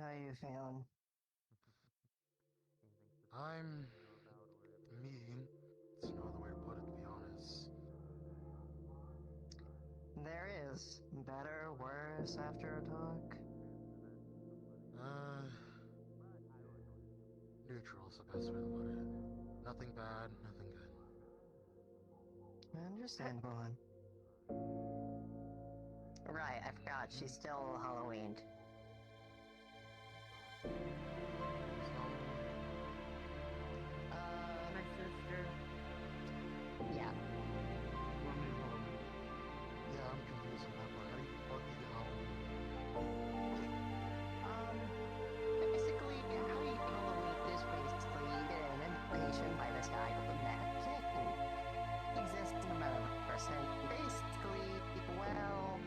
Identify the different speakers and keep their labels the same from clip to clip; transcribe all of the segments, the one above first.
Speaker 1: How you feeling?
Speaker 2: I'm mean. There's no other way to put it, to be honest.
Speaker 1: There is. Better, worse after a talk?
Speaker 2: Neutral's the best way to put it. Nothing bad, nothing good.
Speaker 1: Understandable. Right, I forgot. She's still Halloween.
Speaker 3: My sister.
Speaker 1: Yeah.
Speaker 2: Yeah, I'm confused on that part. How do you fuck you get Halloween?
Speaker 1: Basically, how you get Halloween is basically you get an invitation by this guy called Matt King. He exists in the metaverse, and basically, well,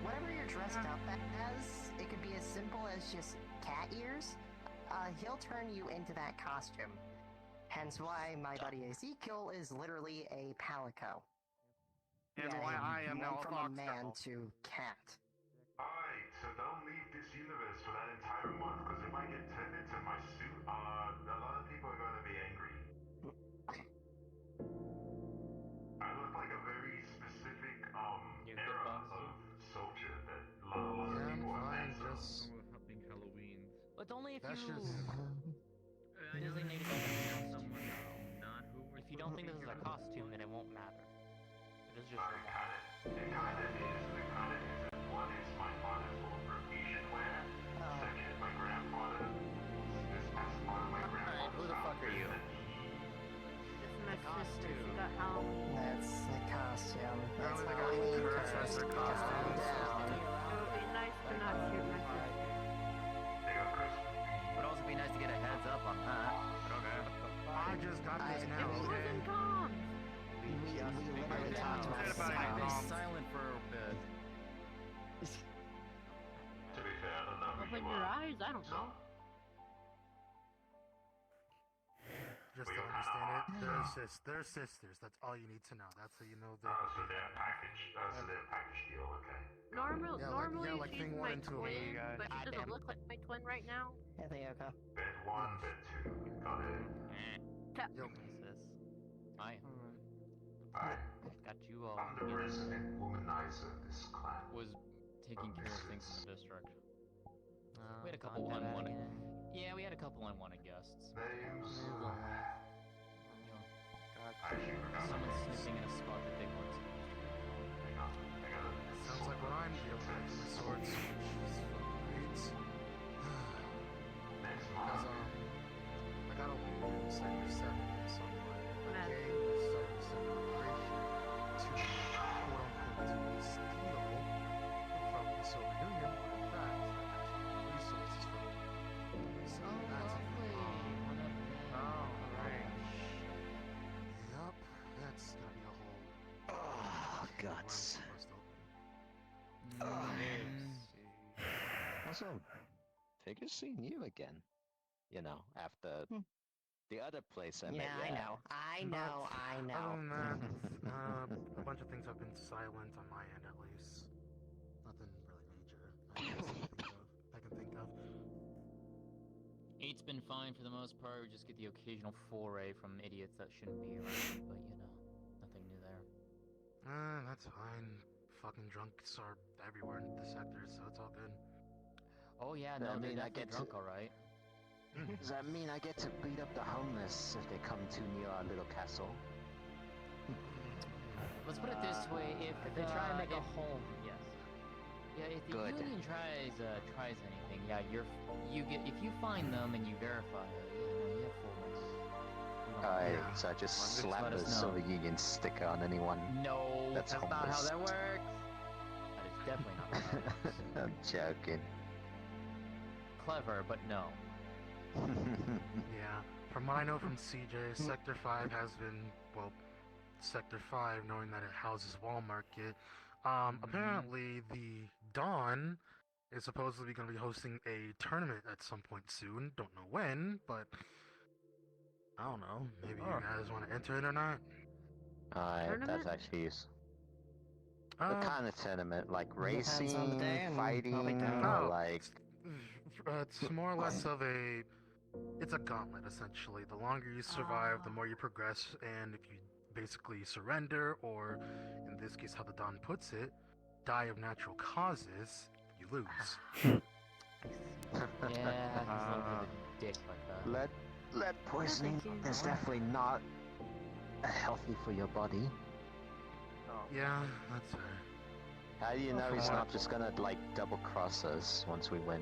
Speaker 1: whatever you're dressed up as, it could be as simple as just cat ears. He'll turn you into that costume. Hence why my buddy Ezekiel is literally a palico.
Speaker 4: And
Speaker 1: Yeah,
Speaker 4: why
Speaker 1: he
Speaker 4: I am
Speaker 1: went
Speaker 4: now a
Speaker 1: from a man
Speaker 4: foxtail.
Speaker 1: to cat.
Speaker 5: Alright, so don't leave this universe for that entire month, because if I get turned into my suit, a lot of people are going to be angry. I look like a very specific, era of soldier that a lot of
Speaker 2: Yeah, I'm
Speaker 5: people are
Speaker 2: fine,
Speaker 5: fans of.
Speaker 2: just...
Speaker 6: Helping Halloween.
Speaker 7: But only if
Speaker 2: That's
Speaker 7: you
Speaker 2: just...
Speaker 7: designate it as a costume.
Speaker 6: Not who we're
Speaker 7: If you don't think this is a costume, then it won't matter. It is just
Speaker 5: It kinda is. One is my father's old Rhodesian wear. Second, my grandfather. This past part of my grandfather's
Speaker 7: who the fuck are you?
Speaker 3: This is my sister. She
Speaker 7: costume.
Speaker 3: got Halloween.
Speaker 1: That's a costume. That's
Speaker 2: Apparently they got
Speaker 1: Halloween
Speaker 2: curse
Speaker 1: curse.
Speaker 2: as their
Speaker 1: Calm
Speaker 2: costumes.
Speaker 1: down.
Speaker 3: It would be nice to not shoot my sister.
Speaker 5: They got Christmas.
Speaker 7: Would also be nice to get a heads up on that. But okay.
Speaker 2: I just got this
Speaker 1: I-
Speaker 2: now,
Speaker 3: It
Speaker 2: okay?
Speaker 3: wasn't comms.
Speaker 1: We literally talked about
Speaker 4: Said about it,
Speaker 1: silence.
Speaker 4: Tom.
Speaker 7: Silent for a bit.
Speaker 5: To be fair, I don't know who
Speaker 3: Open
Speaker 5: you
Speaker 3: your
Speaker 5: are.
Speaker 3: eyes. I don't know.
Speaker 2: Just
Speaker 5: Well,
Speaker 2: to
Speaker 5: you're
Speaker 2: understand
Speaker 5: kinda
Speaker 2: it, they're sisters. That's all you need to know. That's how you know they're...
Speaker 5: Oh, so they're a package. So they're a package deal, okay.
Speaker 2: Yeah, like
Speaker 3: she's
Speaker 2: thing one
Speaker 3: my
Speaker 2: and two.
Speaker 3: twin,
Speaker 4: Hey, guys.
Speaker 3: but she doesn't look like my twin right now.
Speaker 1: Hey, Theoka.
Speaker 5: Bed 1, bed 2. Got it.
Speaker 2: Yo,
Speaker 7: What's this? Hi.
Speaker 5: I
Speaker 7: Got you all.
Speaker 5: I'm the resident womanizer of this clan.
Speaker 8: Was taking care of things in the district.
Speaker 7: We had a couple unwanted. Yeah, we had a couple unwanted guests.
Speaker 5: Names.
Speaker 7: I
Speaker 5: I actually forgot.
Speaker 7: Someone sniffing in a spot that they weren't supposed to.
Speaker 5: Hang on. I gotta.
Speaker 2: sounds like what I'm dealing with with swords. Which is
Speaker 5: Next
Speaker 2: Because,
Speaker 5: month.
Speaker 2: I got a lead in Sector 7, so my gang was starting some operation to, quote-unquote, steal from the Soviet Union, but in fact, actually resources from it. So that's a Yup, that's gonna be a whole...
Speaker 9: Oh, guts. Also, Figure's seeing you again. You know, after the other place I met
Speaker 1: Yeah,
Speaker 9: you
Speaker 1: I
Speaker 9: at.
Speaker 1: know. I know.
Speaker 2: Other than that, a bunch of things have been silent on my end, at least. Nothing really major I can think of.
Speaker 7: 8's been fine for the most part. We just get the occasional foray from idiots that shouldn't be around, but you know, nothing new there.
Speaker 2: That's fine. Fucking drunks are everywhere in the sector, so it's all good.
Speaker 7: Oh yeah,
Speaker 9: I
Speaker 7: no,
Speaker 9: mean,
Speaker 7: they
Speaker 9: I
Speaker 7: get
Speaker 9: get
Speaker 7: drunk,
Speaker 9: to-
Speaker 7: alright.
Speaker 9: Does that mean I get to beat up the homeless if they come too near our little castle?
Speaker 7: Let's put it this way: if
Speaker 1: If they try to make a
Speaker 7: if-
Speaker 1: home, yes.
Speaker 7: yeah, if the
Speaker 9: Good.
Speaker 7: union tries anything, yeah, if you find them and you verify it, yeah, no, you have full rights.
Speaker 9: Alright, so I just
Speaker 7: Just
Speaker 9: slap
Speaker 7: let
Speaker 9: a
Speaker 7: us know.
Speaker 9: Silver Union sticker on anyone.
Speaker 7: No,
Speaker 9: That's
Speaker 7: not how
Speaker 9: homeless.
Speaker 7: that works. That is definitely not how that works.
Speaker 9: I'm joking.
Speaker 7: Clever, but no.
Speaker 2: Yeah, from what I know from CJ, Sector 5 has been, well, Sector 5, knowing that it houses Walmart. Apparently the Dawn is supposedly going to be hosting a tournament at some point soon. Don't know when, but I don't know. Maybe you guys want to enter it or not?
Speaker 9: Alright, that's
Speaker 3: Tournament?
Speaker 9: actually... What kind of tournament? Like
Speaker 1: Depends on the
Speaker 9: racing,
Speaker 1: day and I'll be
Speaker 9: fighting,
Speaker 1: down.
Speaker 9: or
Speaker 2: No,
Speaker 9: like...
Speaker 2: it's more or less of a. It's a gauntlet, essentially. The longer you survive, the more you progress, and if you basically surrender, or in this case, how the Don puts it, die of natural causes, you lose.
Speaker 7: Yeah, he's a little bit of a dick like that.
Speaker 9: Lead poisoning
Speaker 3: thank you.
Speaker 9: is definitely not healthy for your body.
Speaker 2: Yeah, that's fair.
Speaker 9: How do you know
Speaker 2: from
Speaker 9: he's
Speaker 2: what-
Speaker 9: not just gonna like double cross us once we win?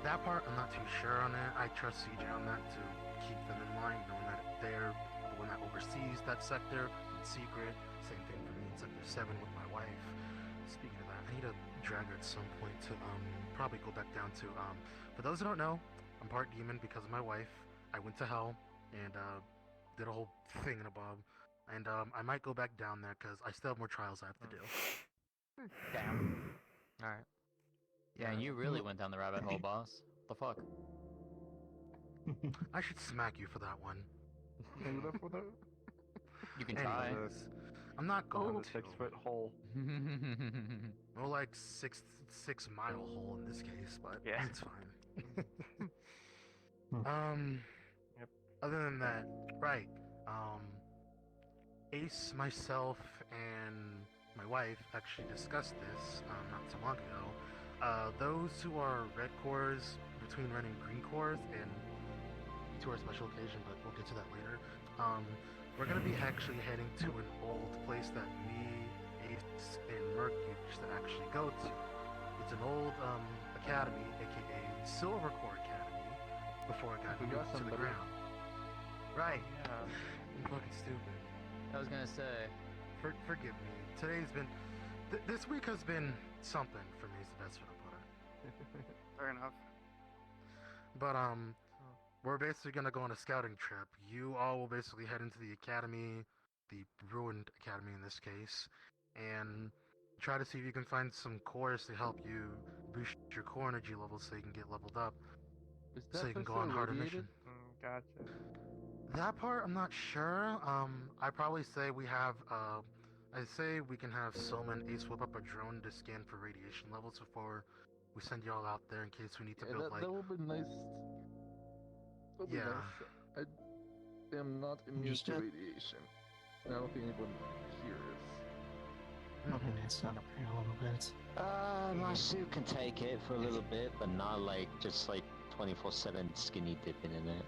Speaker 2: That part, I'm not too sure on it. I trust CJ on that to keep them in line, knowing that they're the one that oversees that sector in secret. Same thing for me in Sector 7 with my wife. Speaking of that, I need to drag her at some point to probably go back down to for those who don't know, I'm part demon because of my wife. I went to hell and did a whole thing in a bob. And I might go back down there because I still have more trials I have to do.
Speaker 7: Damn. Alright. Yeah, and you really went down the rabbit hole, boss. What the fuck?
Speaker 2: I should smack you for that one.
Speaker 7: You can try.
Speaker 2: Anyways, I'm not going to.
Speaker 4: 6-foot hole.
Speaker 2: More like six mile hole in this case, but
Speaker 4: Yeah.
Speaker 2: it's fine.
Speaker 4: Yep.
Speaker 2: Other than that, right. Ace, myself, and my wife actually discussed this not too long ago. Those who are red cores between red and green cores, and to our special occasion, but we'll get to that later. We're gonna be actually heading to an old place that me, Ace, and Merc used to actually go to. It's an old academy, aka Silvercore Academy, before it got
Speaker 4: We got
Speaker 2: moved to the
Speaker 4: somebody.
Speaker 2: ground. Right.
Speaker 4: Yeah.
Speaker 2: I'm fucking stupid.
Speaker 7: I was gonna say.
Speaker 2: Forgive me. Today's been. This week has been something for me, is the best way to put it.
Speaker 4: Fair enough.
Speaker 2: But, we're basically gonna go on a scouting trip. You all will basically head into the academy, the ruined academy in this case, and try to see if you can find some cores to help you boost your core energy levels so you can get leveled up,
Speaker 4: Is
Speaker 2: so you can go on harder mission.
Speaker 4: Gotcha.
Speaker 2: That part, I'm not sure. I probably say we have, I say we can have Soma and Ace whip up a drone to scan for radiation levels before we send y'all out there in case we need to build, like...
Speaker 10: that would be nice. That would be
Speaker 2: Yeah.
Speaker 10: nice. I am not immune to
Speaker 1: Understood.
Speaker 10: radiation. I don't think anyone here is.
Speaker 1: Okay, it's not up here a little bit.
Speaker 9: My suit can take it for a little bit, but not like just like 24/7 skinny dipping in it.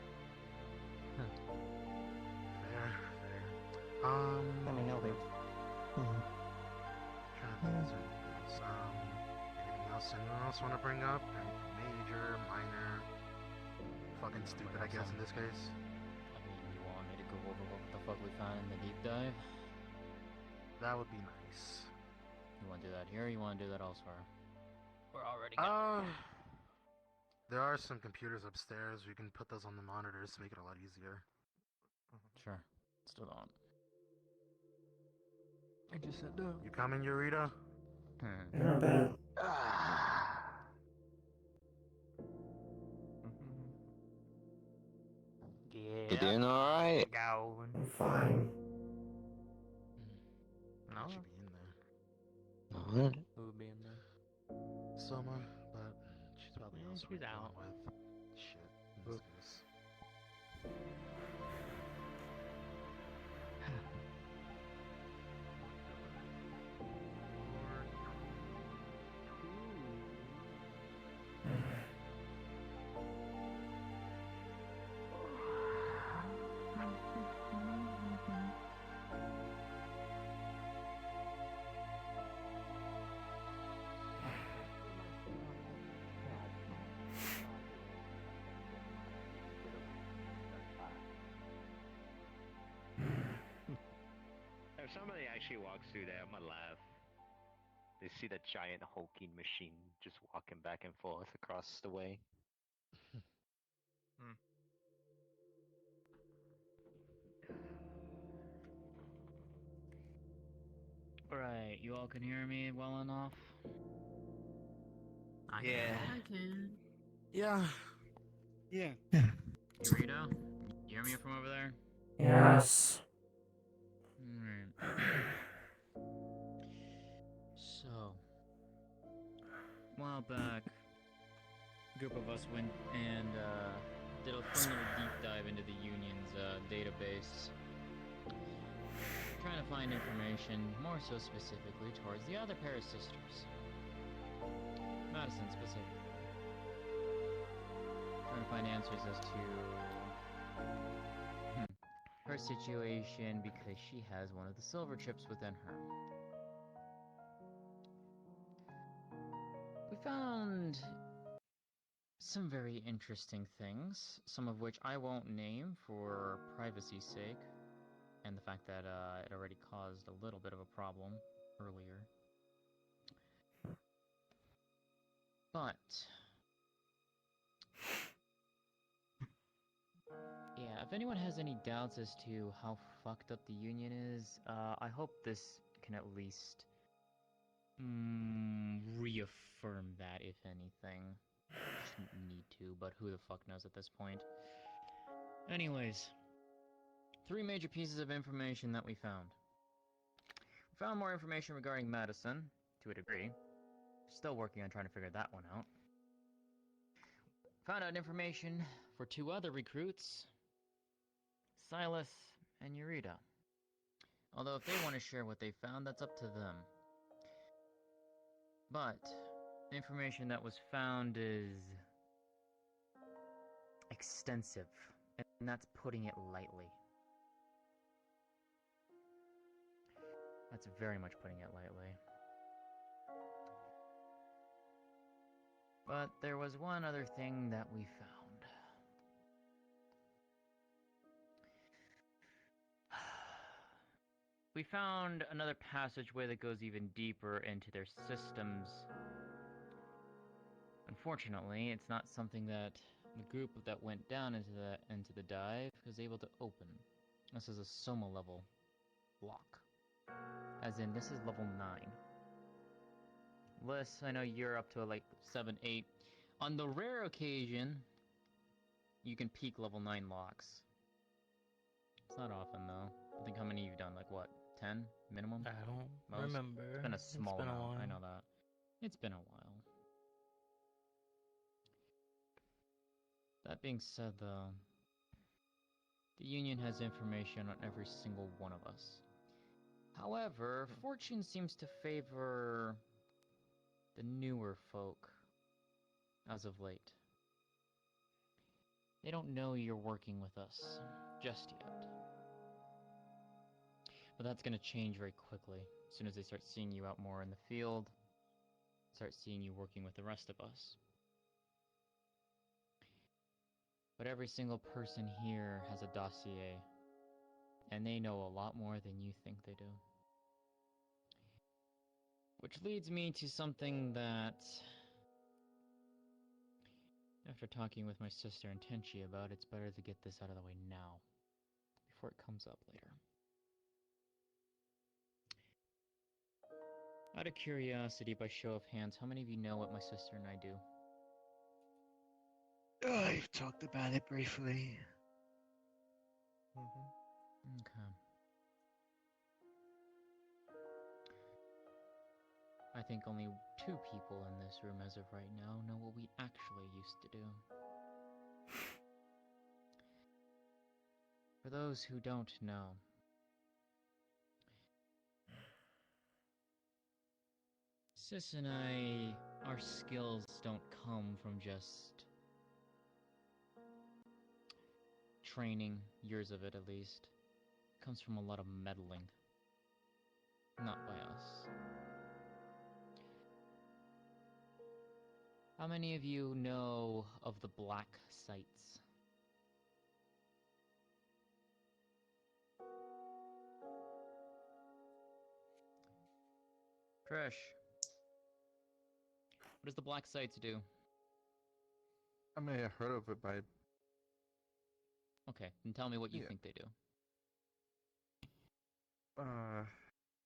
Speaker 2: Fair.
Speaker 1: I mean, no, they.
Speaker 2: Trying to think of something else. Anything else anyone else want to bring up? Anything major, minor, fucking stupid, I guess, in this case?
Speaker 7: I mean, you want me to go over what the fuck we found in the deep dive?
Speaker 2: That would be nice.
Speaker 7: You want to do that here, or you want to do that elsewhere? We're already.
Speaker 2: There are some computers upstairs. We can put those on the monitors to make it a lot easier.
Speaker 7: Sure. Let's do that.
Speaker 4: I just said no.
Speaker 2: You coming, Yerida?
Speaker 3: Yeah.
Speaker 9: You doing alright?
Speaker 3: Going.
Speaker 11: I'm fine.
Speaker 3: No.
Speaker 2: Should be in there.
Speaker 9: Alright.
Speaker 7: Who would be in there?
Speaker 2: Soma, but she's probably
Speaker 7: Yeah,
Speaker 2: also
Speaker 7: she's
Speaker 2: dealing
Speaker 7: out.
Speaker 2: with shit in this case.
Speaker 12: If somebody actually walks through there, I'm gonna laugh. They see that giant hulking machine just walking back and forth across the way.
Speaker 7: Alright, you all can hear me well enough?
Speaker 12: Yeah.
Speaker 3: I can.
Speaker 2: Yeah.
Speaker 7: Yerida? You hear me from over there?
Speaker 11: Yes.
Speaker 7: Alright. while back, a group of us went and did a fun little deep dive into the Union's database, trying to find information, more so specifically towards the other pair of sisters. Madison specifically. Trying to find answers as to her situation because she has one of the silver chips within her. We found some very interesting things, some of which I won't name for privacy's sake, and the fact that it already caused a little bit of a problem earlier. But yeah, if anyone has any doubts as to how fucked up the Union is, I hope this can at least reaffirm that, if anything. Shouldn't need to, but who the fuck knows at this point. Anyways, 3 major pieces of information that we found. We found more information regarding Madison, to a degree. Still working on trying to figure that one out. Found out information for 2 other recruits, Silas and Yerida. Although if they want to share what they found, that's up to them. But the information that was found is extensive, and that's putting it lightly. That's very much putting it lightly. But there was one other thing that we found. We found another passageway that goes even deeper into their systems. Unfortunately, it's not something that the group that went down into the dive was able to open. This is a Soma level block. As in, this is level 9. Liz, I know you're up to like 7, 8. On the rare occasion, you can peak level 9 locks. It's not often though. I think how many you've done? Like what? 10 minimum?
Speaker 11: I don't
Speaker 7: Most?
Speaker 11: remember.
Speaker 7: It's been a small
Speaker 11: been a
Speaker 7: amount. I
Speaker 11: while.
Speaker 7: know that. It's been a while. That being said, though, the Union has information on every single one of us. However, fortune seems to favor the newer folk as of late. They don't know you're working with us just yet. But that's going to change very quickly as soon as they start seeing you out more in the field, start seeing you working with the rest of us. But every single person here has a dossier, and they know a lot more than you think they do. Which leads me to something that, after talking with my sister and Tenchi about, it's better to get this out of the way now, before it comes up later. Out of curiosity, by show of hands, how many of you know what my sister and I do?
Speaker 9: I've talked about it briefly.
Speaker 7: Okay. I think only 2 people in this room as of right now know what we actually used to do. For those who don't know, Sis and I, our skills don't come from just training, years of it at least. It comes from a lot of meddling. Not by us. How many of you know of the black sites? Trish, what does the black sites do?
Speaker 10: I may have heard of it, but
Speaker 7: Okay, then tell me what you
Speaker 10: Yeah.
Speaker 7: think they do.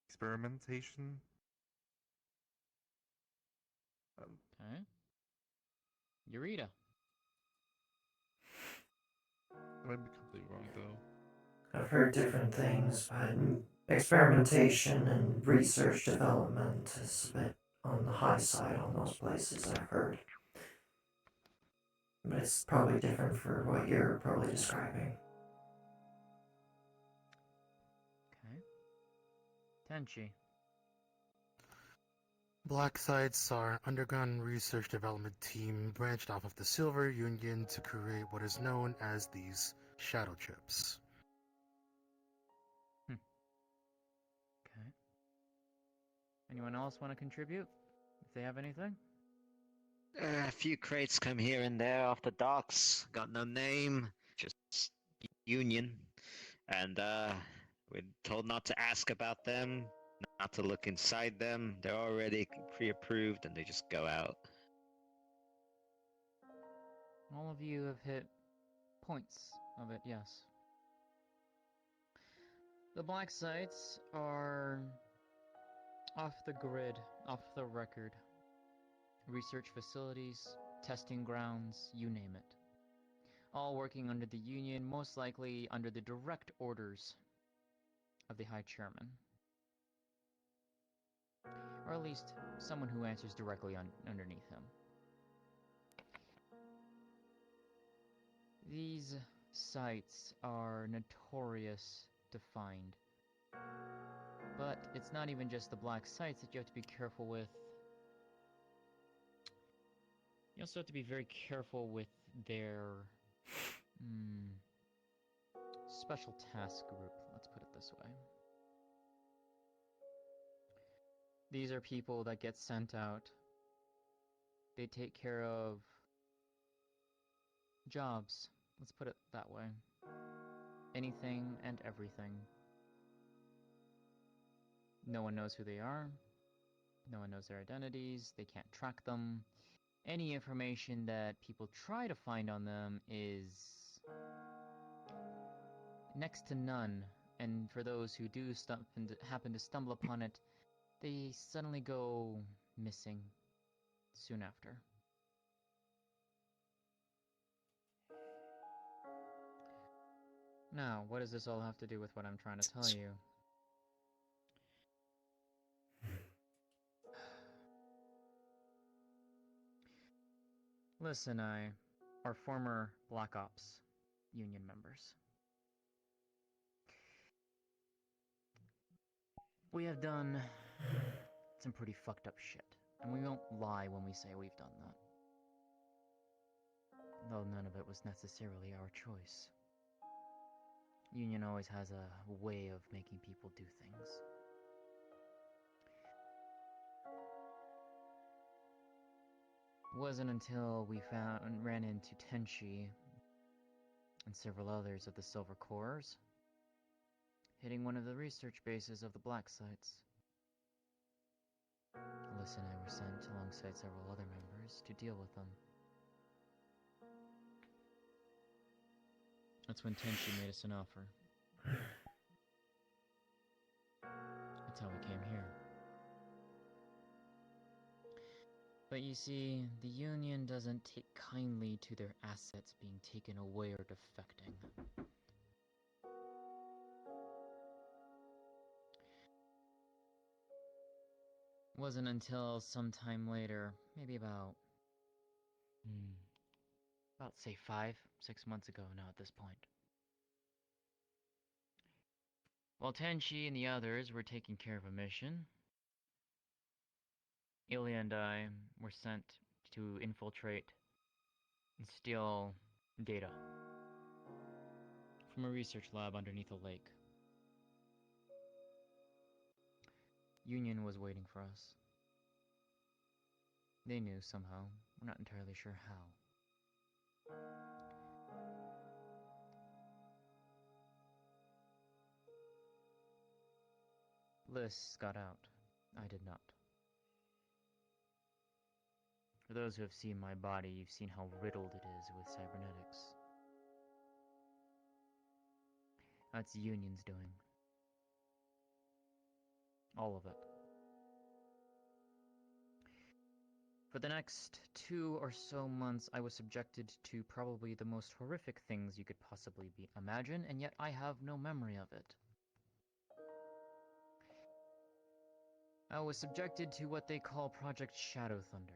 Speaker 10: Experimentation.
Speaker 7: Okay. Yerida.
Speaker 10: I might be completely wrong though.
Speaker 13: I've heard different things, but experimentation and research development is a bit on
Speaker 11: the high side on most places, I've heard. But it's probably different for what you're probably describing.
Speaker 7: Okay. Tenchi.
Speaker 2: Black Sites are underground research development team branched off of the Silver Union to create what is known as these shadow chips.
Speaker 7: Okay. Anyone else want to contribute? If they have anything?
Speaker 12: A few crates come here and there off the docks. Got no name, just Union. And we're told not to ask about them, not to look inside them. They're already pre-approved and they just go out.
Speaker 7: All of you have hit points of it, yes. The black sites are off the grid, off the record. Research facilities, testing grounds, you name it. All working under the Union, most likely under the direct orders of the High Chairman. Or at least someone who answers directly underneath him. These sites are notorious to find. But it's not even just the black sites that you have to be careful with. You also have to be very careful with their special task group, let's put it this way. These are people that get sent out. They take care of jobs, let's put it that way. Anything and everything. No one knows who they are. No one knows their identities. They can't track them. Any information that people try to find on them is next to none, and for those who do happen to stumble upon it, they suddenly go missing soon after. Now, what does this all have to do with what I'm trying to tell you? Liz and I are former Black Ops Union members. We have done some pretty fucked up shit, and we won't lie when we say we've done that. Though none of it was necessarily our choice. Union always has a way of making people do things. It wasn't until we ran into Tenchi and several others of the Silvercores, hitting one of the research bases of the black sites. Alyssa and I were sent alongside several other members to deal with them. That's when Tenchi made us an offer. That's how we came here. But you see, the Union doesn't take kindly to their assets being taken away or defecting. It wasn't until some time later, maybe about say 5-6 months ago now at this point. While Tenchi and the others were taking care of a mission, Ilya and I were sent to infiltrate and steal data from a research lab underneath a lake. Union was waiting for us. They knew somehow. We're not entirely sure how. Liz got out. I did not. For those who have seen my body, you've seen how riddled it is with cybernetics. That's Union's doing. All of it. For the next 2 or so months, I was subjected to probably the most horrific things you could possibly imagine, and yet I have no memory of it. I was subjected to what they call Project Shadow Thunder.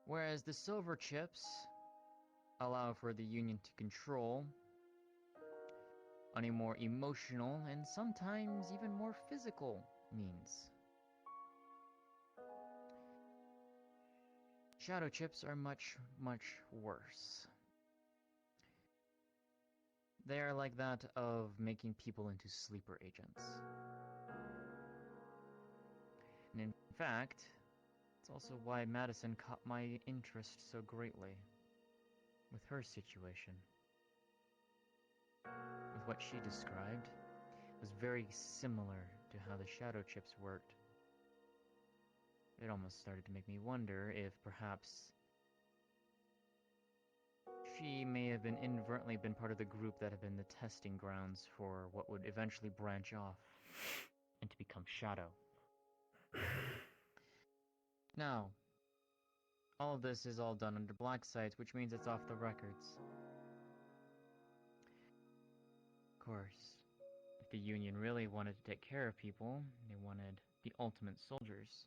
Speaker 7: Whereas the silver chips allow for the Union to control on a more emotional and sometimes even more physical means. Shadow chips are much, much worse. They are like that of making people into sleeper agents. And in fact, it's also why Madison caught my interest so greatly with her situation. With what she described, was very similar to how the shadow chips worked. It almost started to make me wonder if perhaps she may have been inadvertently been part of the group that had been the testing grounds for what would eventually branch off and to become Shadow. Now, all of this is all done under black sites, which means it's off the records. Of course, if the Union really wanted to take care of people, they wanted the ultimate soldiers.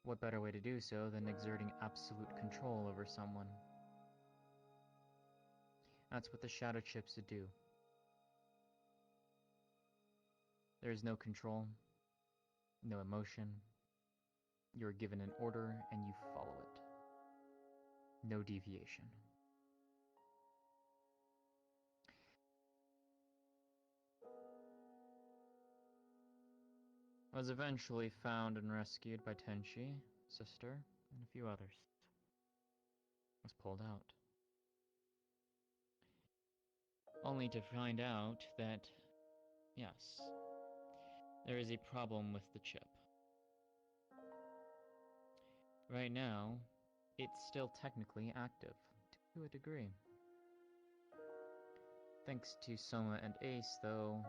Speaker 7: What better way to do so than exerting absolute control over someone? That's what the shadow chips do. There is no control, no emotion. You're given an order and you follow it. No deviation. I was eventually found and rescued by Tenchi, sister, and a few others. Was pulled out. Only to find out that, yes, there is a problem with the chip. Right now, it's still technically active, to a degree. Thanks to Soma and Ace, though,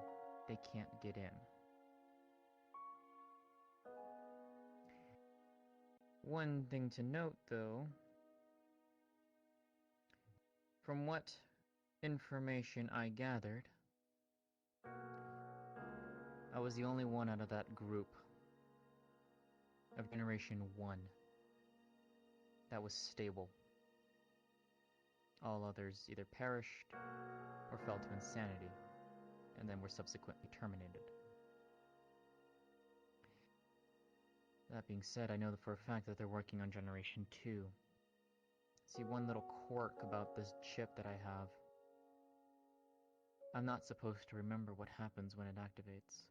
Speaker 7: they can't get in. One thing to note, though, from what information I gathered, I was the only one out of that group of Generation 1 that was stable. All others either perished or fell to insanity, and then were subsequently terminated. That being said, I know for a fact that they're working on Generation 2. See, one little quirk about this chip that I have, I'm not supposed to remember what happens when it activates.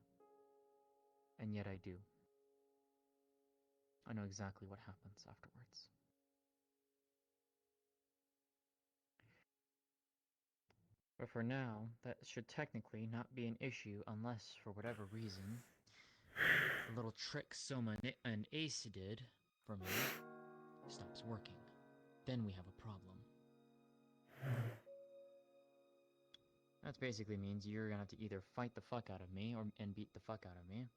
Speaker 7: And yet I do. I know exactly what happens afterwards. But for now, that should technically not be an issue unless, for whatever reason, the little trick Soma and Ace did for me stops working. Then we have a problem. That basically means you're gonna have to either fight the fuck out of me and beat the fuck out of me,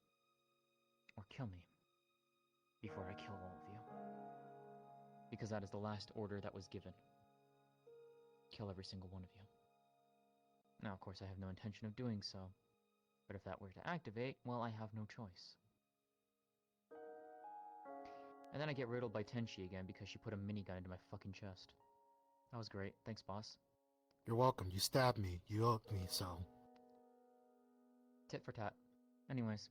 Speaker 7: or kill me before I kill all of you. Because that is the last order that was given. Kill every single one of you. Now, of course, I have no intention of doing so, but if that were to activate, well, I have no choice. And then I get riddled by Tenchi again because she put a minigun into my fucking chest. That was great. Thanks, boss.
Speaker 2: You're welcome. You stabbed me. You owed me, so.
Speaker 7: Tit for tat. Anyways.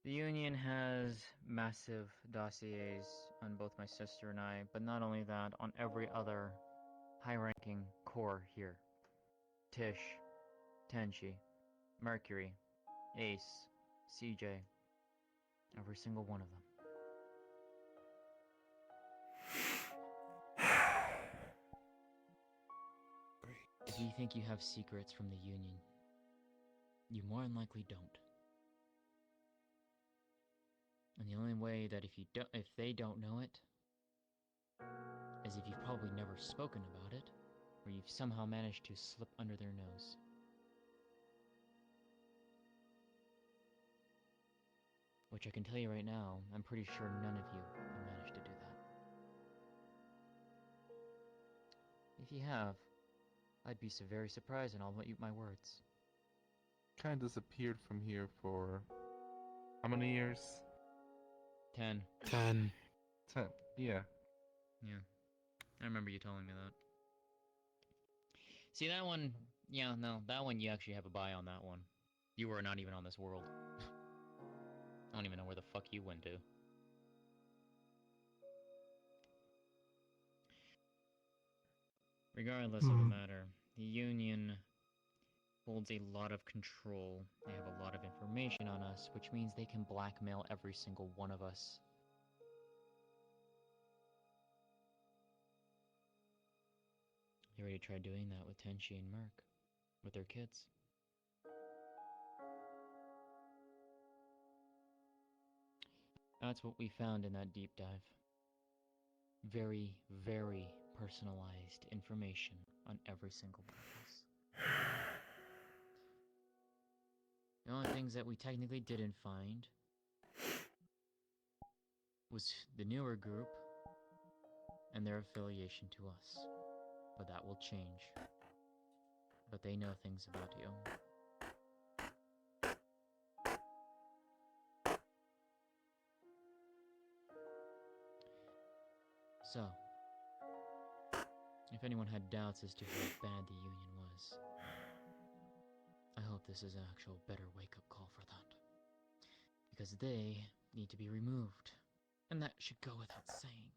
Speaker 7: The Union has massive dossiers on both my sister and I, but not only that, on every other high-ranking corps here. Tish, Tenchi, Mercury, Ace, CJ, every single one of them. If you think you have secrets from the Union, you more than likely don't. And the only way that if they don't know it, is if you've probably never spoken about it, or you've somehow managed to slip under their nose. Which I can tell you right now, I'm pretty sure none of you have managed to do that. If you have, I'd be so very surprised and I'll eat my words.
Speaker 10: Kind of disappeared from here for how many years?
Speaker 7: 10.
Speaker 2: 10.
Speaker 10: 10. Yeah.
Speaker 7: Yeah. I remember you telling me that. See, that one... Yeah, no, that one you actually have a buy on that one. You were not even on this world. I don't even know where the fuck you went to. Regardless of the matter, the Union holds a lot of control. They have a lot of information on us, which means they can blackmail every single one of us. They already tried doing that with Tenchi and Merc, with their kids. That's what we found in that deep dive. Very, very personalized information on every single one of us. The only things that we technically didn't find was the newer group and their affiliation to us. But that will change. But they know things about you. So, if anyone had doubts as to how bad the Union was, I hope this is an actual better wake-up call for that. Because they need to be removed. And that should go without saying.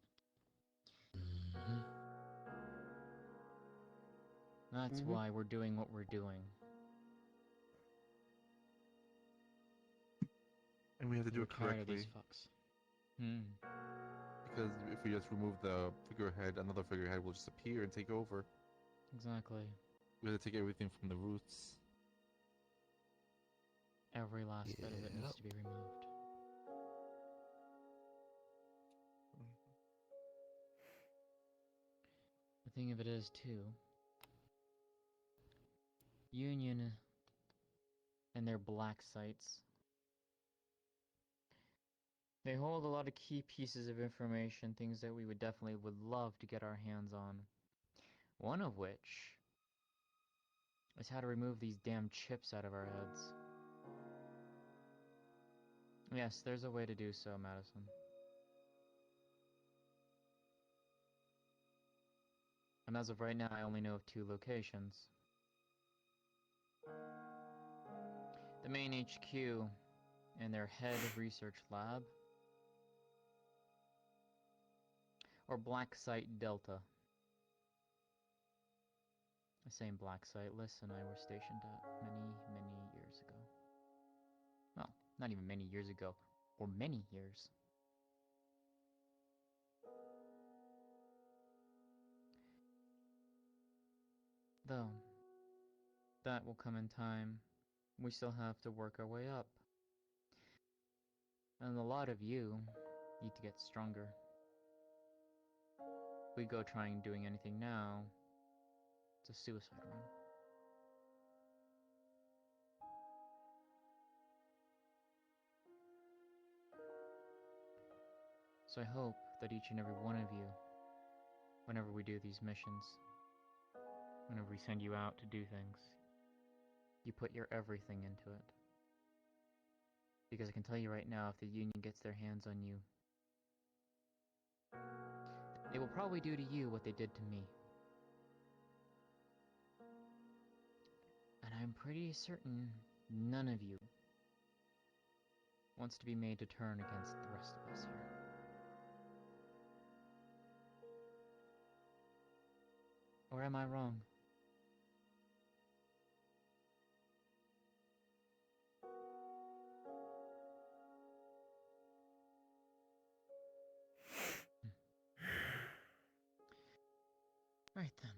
Speaker 7: That's why we're doing what we're doing.
Speaker 10: And we have to do it
Speaker 7: Tired of
Speaker 10: correctly.
Speaker 7: these fucks.
Speaker 10: Because if we just remove the figurehead, another figurehead will just appear and take over.
Speaker 7: Exactly.
Speaker 10: We have to take everything from the roots.
Speaker 7: Every last bit of it needs to be removed. The thing of it is, too, Union and their black sites, they hold a lot of key pieces of information, things that we would love to get our hands on. One of which is how to remove these damn chips out of our heads. Yes, there's a way to do so, Madison. And as of right now, I only know of 2 locations. The main HQ and their head research lab, or Black Site Delta. The same Black Site Liss and I were stationed at many, many years ago. Well, not even many years ago, or many years. Though, that will come in time. We still have to work our way up. And a lot of you need to get stronger. If we go trying doing anything now, it's a suicide run. So I hope that each and every one of you, whenever we do these missions, whenever we send you out to do things, you put your everything into it. Because I can tell you right now, if the Union gets their hands on you, they will probably do to you what they did to me. And I'm pretty certain none of you wants to be made to turn against the rest of us here. Or am I wrong? Right then.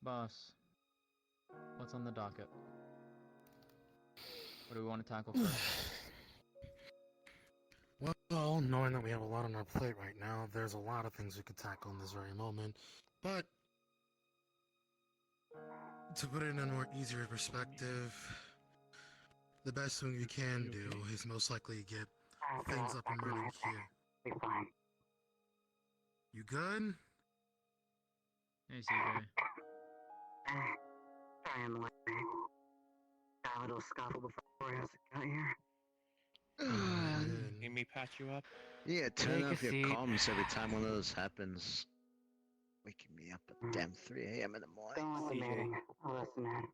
Speaker 7: Boss, what's on the docket? What do we want to tackle first?
Speaker 2: Well, knowing that we have a lot on our plate right now, there's a lot of things we could tackle in this very moment. But to put it in a more easier perspective, the best thing you can do is most likely get things up and running here.
Speaker 1: Be fine.
Speaker 2: You good?
Speaker 7: Hey, CJ.
Speaker 1: Sorry, I'm late. Got a little scuffle before I got here.
Speaker 2: Good.
Speaker 13: Need me patch you up?
Speaker 12: Yeah, turn
Speaker 4: Take a
Speaker 12: off your
Speaker 4: seat.
Speaker 12: comms every time one of those happens. Waking me up at damn 3 a.m. in the morning.
Speaker 1: Don't worry, man. I'll listen, man.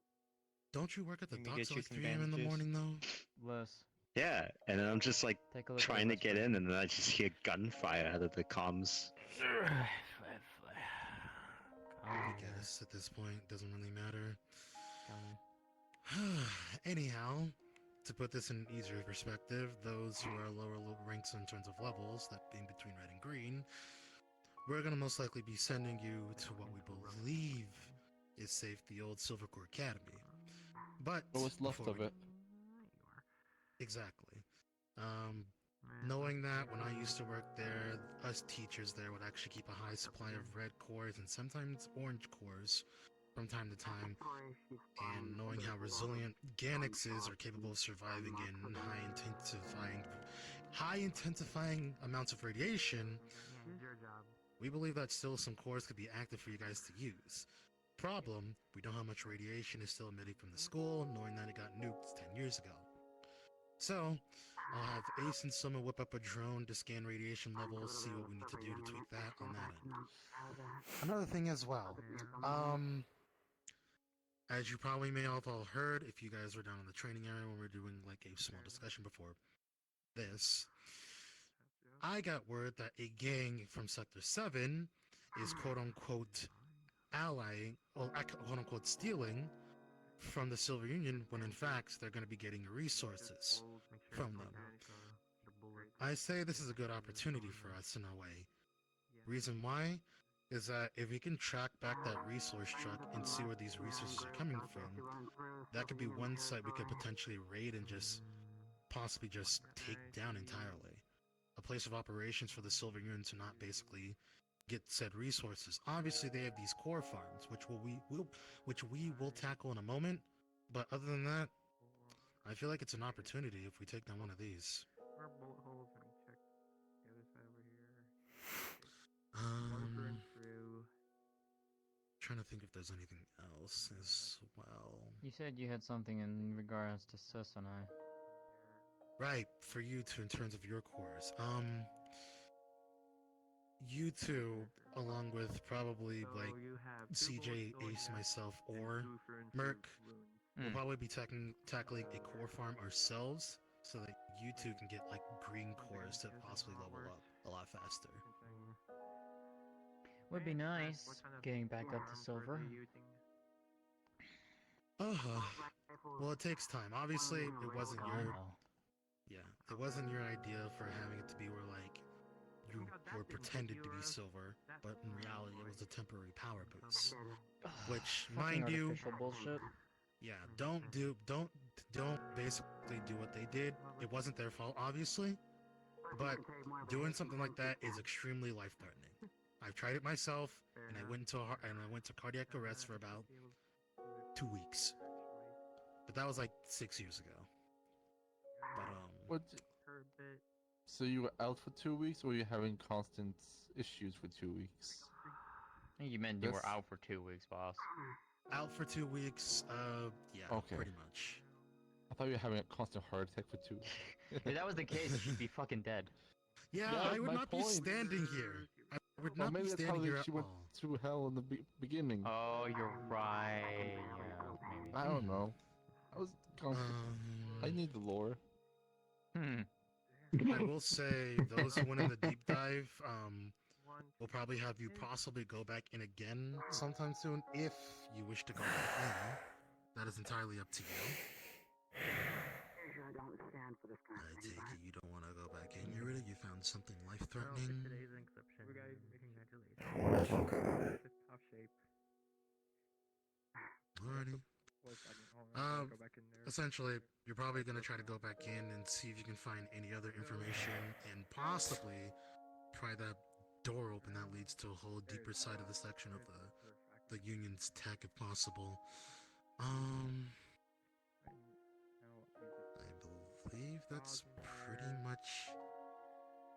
Speaker 2: Don't you work at the
Speaker 13: Let me
Speaker 2: docks
Speaker 13: get
Speaker 2: at
Speaker 13: you
Speaker 2: like
Speaker 13: some
Speaker 2: 3 a.m. in the
Speaker 13: bandages.
Speaker 2: morning, though?
Speaker 7: Les,
Speaker 12: Yeah, and then I'm just like
Speaker 7: take a look
Speaker 12: trying to
Speaker 7: at the
Speaker 12: get
Speaker 7: list
Speaker 12: in, and then I just hear gunfire out of the comms.
Speaker 2: I guess at this point, doesn't really matter.
Speaker 7: Coming.
Speaker 2: Anyhow, to put this in an easier perspective, those who are lower ranks in terms of levels, that being between red and green, we're gonna most likely be sending you to what we believe is safe, the old Silvercore Academy. But
Speaker 10: What was left
Speaker 2: before
Speaker 10: of
Speaker 2: we-
Speaker 10: it?
Speaker 2: Exactly. Knowing that when I used to work there, us teachers there would actually keep a high supply of red cores and sometimes orange cores from time to time, and knowing how resilient Ganixes are capable of surviving in high intensifying amounts of radiation, we believe that still some cores could be active for you guys to use. Problem, we know how much radiation is still emitting from the school, knowing that it got nuked 10 years ago. So, I'll have Ace and Summer whip up a drone to scan radiation levels, see what we need to do to tweak that on that end. Another thing as well, as you probably may have all heard, if you guys were down in the training area when we were doing like a small discussion before this, I got word that a gang from Sector 7 is quote-unquote allying, or quote-unquote stealing from the Silver Union, when in fact they're going to be getting resources from them. I say this is a good opportunity for us in a way. Reason why is that if we can track back that resource truck and see where these resources are coming from, that could be one site we could potentially raid and just possibly just take down entirely. A place of operations for the Silver Union to not basically get said resources. Obviously, they have these core farms, which we will tackle in a moment. But other than that, I feel like it's an opportunity if we take down one of these. Trying to think if there's anything else as well.
Speaker 7: You said you had something in regards to Sis and I.
Speaker 2: Right, for you two in terms of your cores. You two, along with probably like CJ, Ace, myself, or Merc, we'll probably be tackling a core farm ourselves, so that you two can get like green cores to possibly level up a lot faster.
Speaker 7: Would be nice getting back up to silver.
Speaker 2: Well, it takes time. Obviously, it wasn't it wasn't your idea for having it to be where like you were pretended to be silver, but in reality it was a temporary power boost. Which, mind you,
Speaker 7: bullshit.
Speaker 2: yeah, don't basically do what they did. It wasn't their fault, obviously, but doing something like that is extremely life-threatening. I've tried it myself, and I went to cardiac arrest for about 2 weeks, but that was like 6 years ago. But
Speaker 10: What? So you were out for 2 weeks, or were you having constant issues for 2 weeks?
Speaker 7: I think you meant you were out for 2 weeks, boss.
Speaker 2: Out for 2 weeks, yeah,
Speaker 10: okay.
Speaker 2: Pretty much.
Speaker 10: I thought you were having a constant heart attack for 2 weeks.
Speaker 7: If that was the case, you'd be fucking dead.
Speaker 2: Yeah, I would not be standing here. I would not be standing here at all.
Speaker 10: Maybe that's how she went through hell in the beginning.
Speaker 7: Oh, you're right. Yeah, maybe.
Speaker 10: I don't know. I was constant. I need the lore.
Speaker 2: I will say, those who went in the deep dive, will probably have you possibly go back in again sometime soon, if you wish to go back in. That is entirely up to you. I take it you don't want to go back in, Yerida? You found something life-threatening?
Speaker 11: I want to talk about it.
Speaker 2: Alrighty. Essentially, you're probably going to try to go back in and see if you can find any other information, and possibly try that door open that leads to a whole deeper side of the section of the Union's tech, if possible. I believe that's pretty much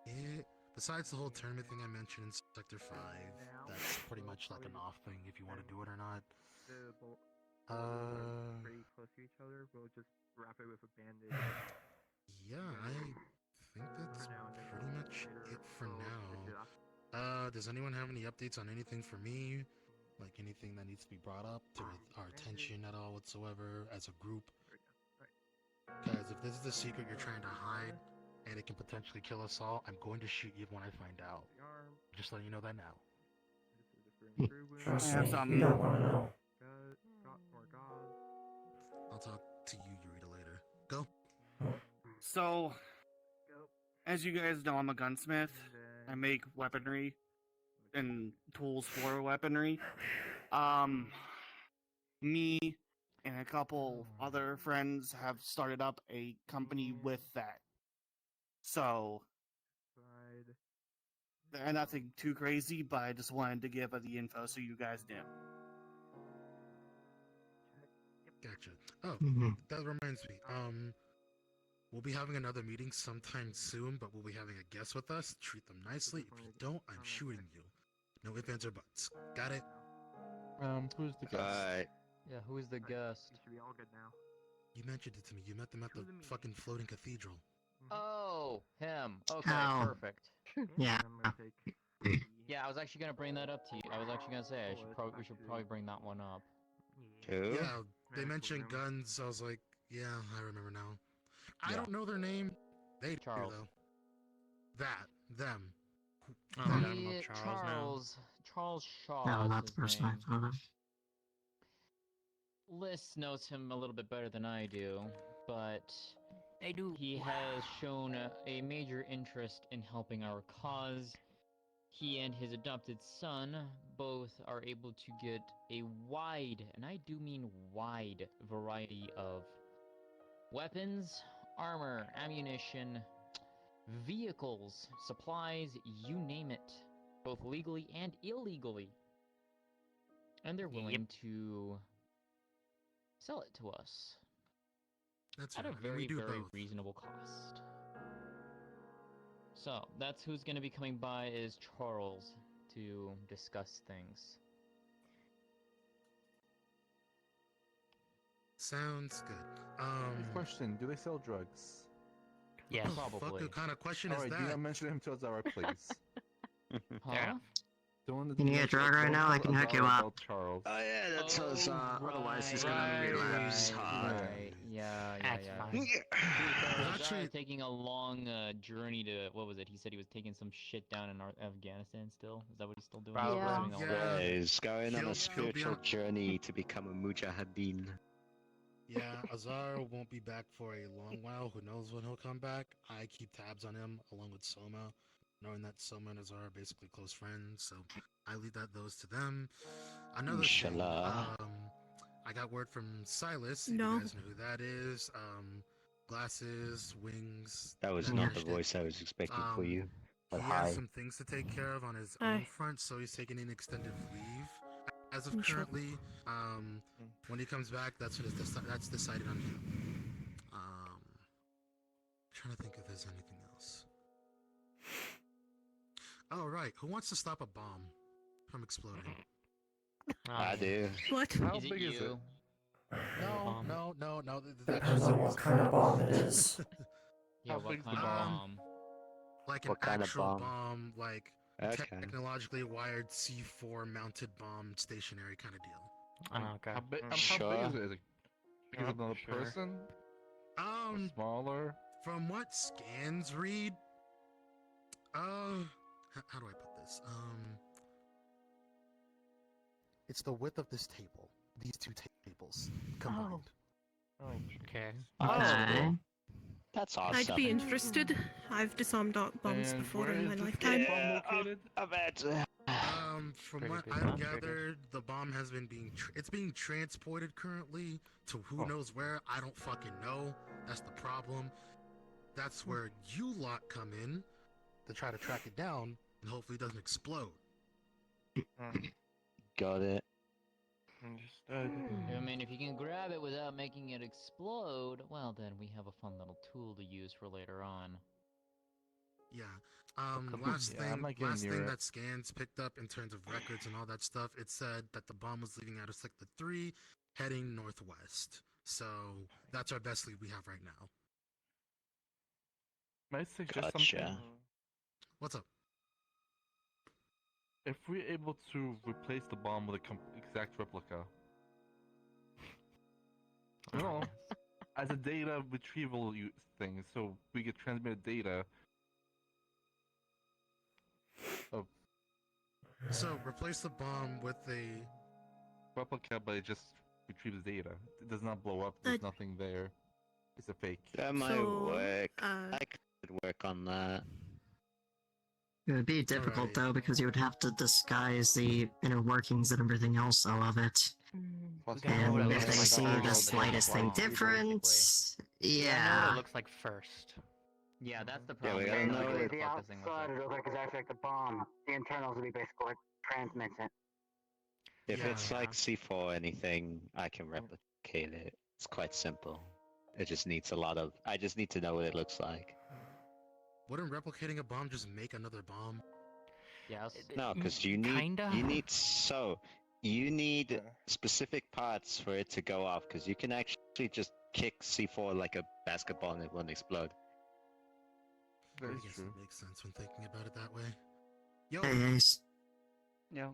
Speaker 2: it. Besides the whole tournament thing I mentioned in Sector 5, that's pretty much like an off thing if you want to do it or not.
Speaker 4: Pretty close to each other. We'll just wrap it with a bandage.
Speaker 2: Yeah, I think that's pretty much it for now. Does anyone have any updates on anything for me? Like anything that needs to be brought up to our attention at all whatsoever as a group? Because if this is the secret you're trying to hide, and it can potentially kill us all, I'm going to shoot you when I find out. Just letting you know that now.
Speaker 11: Trust me, you don't want to know.
Speaker 2: I'll talk to you, Yerida, later. Go.
Speaker 13: So, as you guys know, I'm a gunsmith. I make weaponry and tools for weaponry. Me and a couple other friends have started up a company with that. So, nothing too crazy, but I just wanted to give the info so you guys knew.
Speaker 2: Gotcha. Oh, that reminds me. We'll be having another meeting sometime soon, but we'll be having a guest with us. Treat them nicely. If you don't, I'm shooting you. No ifs, ands, or buts. Got it?
Speaker 10: Who's the guest?
Speaker 7: Yeah, who's the guest?
Speaker 4: You should be all good now.
Speaker 2: You mentioned it to me. You met them at the fucking floating cathedral.
Speaker 7: Oh, him. Okay,
Speaker 1: Oh.
Speaker 7: perfect.
Speaker 1: Yeah.
Speaker 7: Yeah, I was actually gonna bring that up to you. I was actually gonna say we should probably bring that one up.
Speaker 12: Who?
Speaker 2: Yeah, they mentioned guns. I was like, yeah, I remember now. I
Speaker 7: Yeah.
Speaker 2: don't know their name. They do,
Speaker 7: Charles.
Speaker 2: though. Them.
Speaker 4: Oh, we're talking
Speaker 7: Yeah,
Speaker 4: about Charles
Speaker 7: Charles Shaw.
Speaker 1: No,
Speaker 7: is
Speaker 1: that's
Speaker 7: his
Speaker 1: the person I
Speaker 7: name.
Speaker 1: thought of.
Speaker 7: Liz knows him a little bit better than I do, but he has shown a major interest in helping our cause. He and his adopted son both are able to get a wide, and I do mean wide, variety of weapons, armor, ammunition, vehicles, supplies, you name it, both legally and illegally. And they're willing to sell it to us
Speaker 2: That's
Speaker 7: at a
Speaker 2: right. I mean,
Speaker 7: very,
Speaker 2: we do
Speaker 7: very
Speaker 2: both.
Speaker 7: reasonable cost. So, that's who's going to be coming by is Charles to discuss things.
Speaker 2: Sounds good.
Speaker 10: Question: do they sell drugs?
Speaker 1: Yes.
Speaker 2: Fuck, what kind of question is
Speaker 10: Alright, do
Speaker 2: that?
Speaker 10: not mention him to Azara, please.
Speaker 7: Huh?
Speaker 10: Don't
Speaker 1: You need a drug right now? I can hook you up.
Speaker 10: Charles.
Speaker 12: Oh yeah, that's us. Otherwise, he's gonna lose hard.
Speaker 7: Right. Yeah.
Speaker 1: That's fine.
Speaker 7: Actually, taking a long journey to what was it? He said he was taking some shit down in Afghanistan. Still, is that what he's still doing?
Speaker 3: Probably.
Speaker 7: He's doing all
Speaker 12: Yeah,
Speaker 7: that?
Speaker 12: he's going on
Speaker 2: He'll
Speaker 12: a
Speaker 2: be
Speaker 12: spiritual
Speaker 2: on-
Speaker 12: journey to become a mujahideen.
Speaker 2: Yeah, Azar won't be back for a long while. Who knows when he'll come back? I keep tabs on him along with Soma, knowing that Soma and Azar are basically close friends, so I leave those to them. Another
Speaker 12: Inshallah.
Speaker 2: thing, I got word from Silas. If
Speaker 3: No.
Speaker 2: you guys know who that is. Glasses, wings.
Speaker 12: That was
Speaker 2: that
Speaker 12: not
Speaker 2: kind
Speaker 12: the
Speaker 2: of
Speaker 12: voice
Speaker 2: shit.
Speaker 12: I was expecting for you. But
Speaker 2: He
Speaker 12: hi.
Speaker 2: has some things to take care of on his
Speaker 3: Hi.
Speaker 2: own front, so he's taking an extended leave. As of
Speaker 3: Sure.
Speaker 2: currently, when he comes back, that's decided on him. Trying to think if there's anything else. Oh right, who wants to stop a bomb from exploding?
Speaker 12: I do.
Speaker 3: What?
Speaker 10: How
Speaker 7: Is it
Speaker 10: big is
Speaker 7: you?
Speaker 10: it?
Speaker 2: No.
Speaker 11: Depends on what kind of bomb it is.
Speaker 7: Yeah,
Speaker 10: How
Speaker 7: what
Speaker 10: big's the
Speaker 7: kind of
Speaker 2: bomb?
Speaker 7: bomb?
Speaker 2: Like an
Speaker 12: What kind of
Speaker 2: actual
Speaker 12: bomb?
Speaker 2: bomb, like
Speaker 12: Okay.
Speaker 2: technologically wired C4 mounted bomb, stationary kind of deal.
Speaker 1: Okay.
Speaker 10: How big
Speaker 12: Sure.
Speaker 10: is it? Is it bigger than another
Speaker 4: Sure.
Speaker 10: person? Or smaller?
Speaker 2: From what scans read, how do I put this? It's the width of this table. These two tables combined.
Speaker 1: Okay.
Speaker 11: Okay.
Speaker 12: That's awesome.
Speaker 3: I'd be interested. I've disarmed dark bombs
Speaker 10: And
Speaker 3: before
Speaker 10: where
Speaker 3: in my
Speaker 10: is this
Speaker 3: lifetime.
Speaker 10: bomb located?
Speaker 12: I bet.
Speaker 2: From
Speaker 1: Pretty
Speaker 2: what
Speaker 1: big
Speaker 2: I've
Speaker 1: bomb.
Speaker 2: gathered, the bomb has been it's being transported currently to who knows where. I don't fucking know. That's the problem. That's where you lot come in to try to track it down and hopefully it doesn't explode.
Speaker 12: Got it.
Speaker 4: Understood.
Speaker 7: I mean, if you can grab it without making it explode, well, then we have a fun little tool to use for later on.
Speaker 2: Yeah. Last
Speaker 10: Yeah, I'm not getting
Speaker 2: last
Speaker 10: near
Speaker 2: thing
Speaker 10: it.
Speaker 2: that scans picked up in terms of records and all that stuff, it said that the bomb was leaving out of Sector 3, heading northwest. So that's our best lead we have right now.
Speaker 10: May I suggest
Speaker 12: Gotcha.
Speaker 10: something?
Speaker 2: What's up?
Speaker 10: If we're able to replace the bomb with a exact replica, no, as a data retrieval thing, so we get transmitted data. Of
Speaker 2: So replace the bomb with a
Speaker 10: replica, but it just retrieves data. It does not blow up. There's nothing there. It's a fake.
Speaker 12: That might work. I could work on that.
Speaker 11: It would be difficult though because you would have to disguise the inner workings and everything else of it. And if they see the slightest thing different,
Speaker 8: We gotta know what
Speaker 11: yeah.
Speaker 8: it looks like first.
Speaker 7: Yeah, that's the
Speaker 12: Yeah,
Speaker 7: problem.
Speaker 12: we
Speaker 7: We
Speaker 12: gotta
Speaker 7: don't know
Speaker 12: know
Speaker 7: what
Speaker 12: it.
Speaker 7: the
Speaker 14: The
Speaker 7: fuck this thing looks
Speaker 14: outside
Speaker 7: like.
Speaker 14: it looks like it's actually like the bomb. The internals will be basically what transmits it.
Speaker 12: If it's
Speaker 8: Yeah.
Speaker 12: like C4 anything, I can replicate it. It's quite simple. It just needs a lot of. I just need to know what it looks like.
Speaker 2: Wouldn't replicating a bomb just make another bomb?
Speaker 7: Yes.
Speaker 12: No, because you need you need specific parts for it to go off. Because you can actually just kick C4 like a basketball and it won't explode.
Speaker 2: I guess it makes sense when thinking about it that way. Yo!
Speaker 8: Yeah.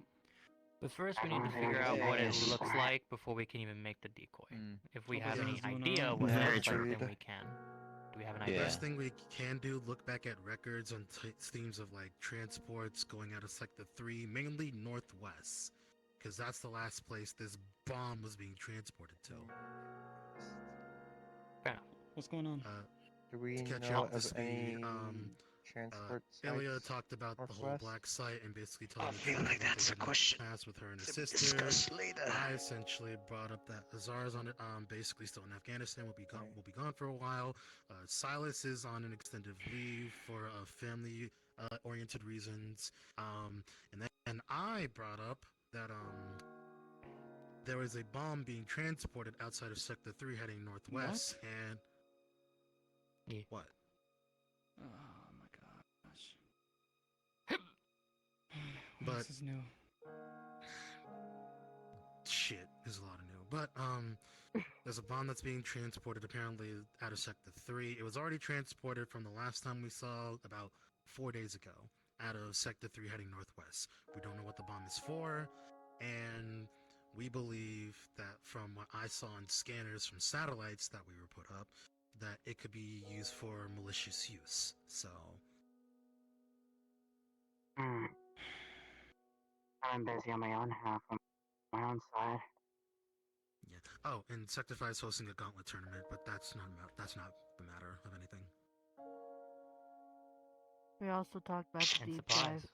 Speaker 8: But first, we need to figure out what it looks like before we can even make the decoy. If we have any idea what it looks like, then we can. Do we have an idea?
Speaker 2: Best thing we can do, look back at records on themes of like transports going out of Sector 3, mainly northwest, because that's the last place this bomb was being transported to.
Speaker 13: What's going on?
Speaker 15: Do we
Speaker 2: To catch
Speaker 15: know
Speaker 2: up to
Speaker 15: of any
Speaker 2: speed,
Speaker 15: transport
Speaker 2: Ilya
Speaker 15: sites
Speaker 2: talked about the whole
Speaker 15: northwest?
Speaker 2: black site and basically told
Speaker 12: I
Speaker 2: me
Speaker 12: feel like that's a question
Speaker 2: pass with her and her
Speaker 12: to be
Speaker 2: sister.
Speaker 12: discussed later.
Speaker 2: I essentially brought up that Azar's on it, basically still in Afghanistan. Will be gone for a while. Silas is on an extended leave for family oriented reasons. And then I brought up that there was a bomb being transported outside of Sector 3 heading northwest, and what?
Speaker 13: Oh my gosh.
Speaker 2: But
Speaker 13: This is new.
Speaker 2: shit, there's a lot of new. But there's a bomb that's being transported apparently out of Sector 3. It was already transported from the last time we saw about 4 days ago out of Sector 3 heading northwest. We don't know what the bomb is for, and we believe that from what I saw on scanners from satellites that we were put up, that it could be used for malicious use. So
Speaker 14: I'm busy on my own half, on my own side.
Speaker 2: yeah. Oh, and Sector 5 is hosting a gauntlet tournament, but that's not the matter of anything.
Speaker 16: We also talked about the
Speaker 8: And
Speaker 16: deep
Speaker 8: supplies.
Speaker 16: dive.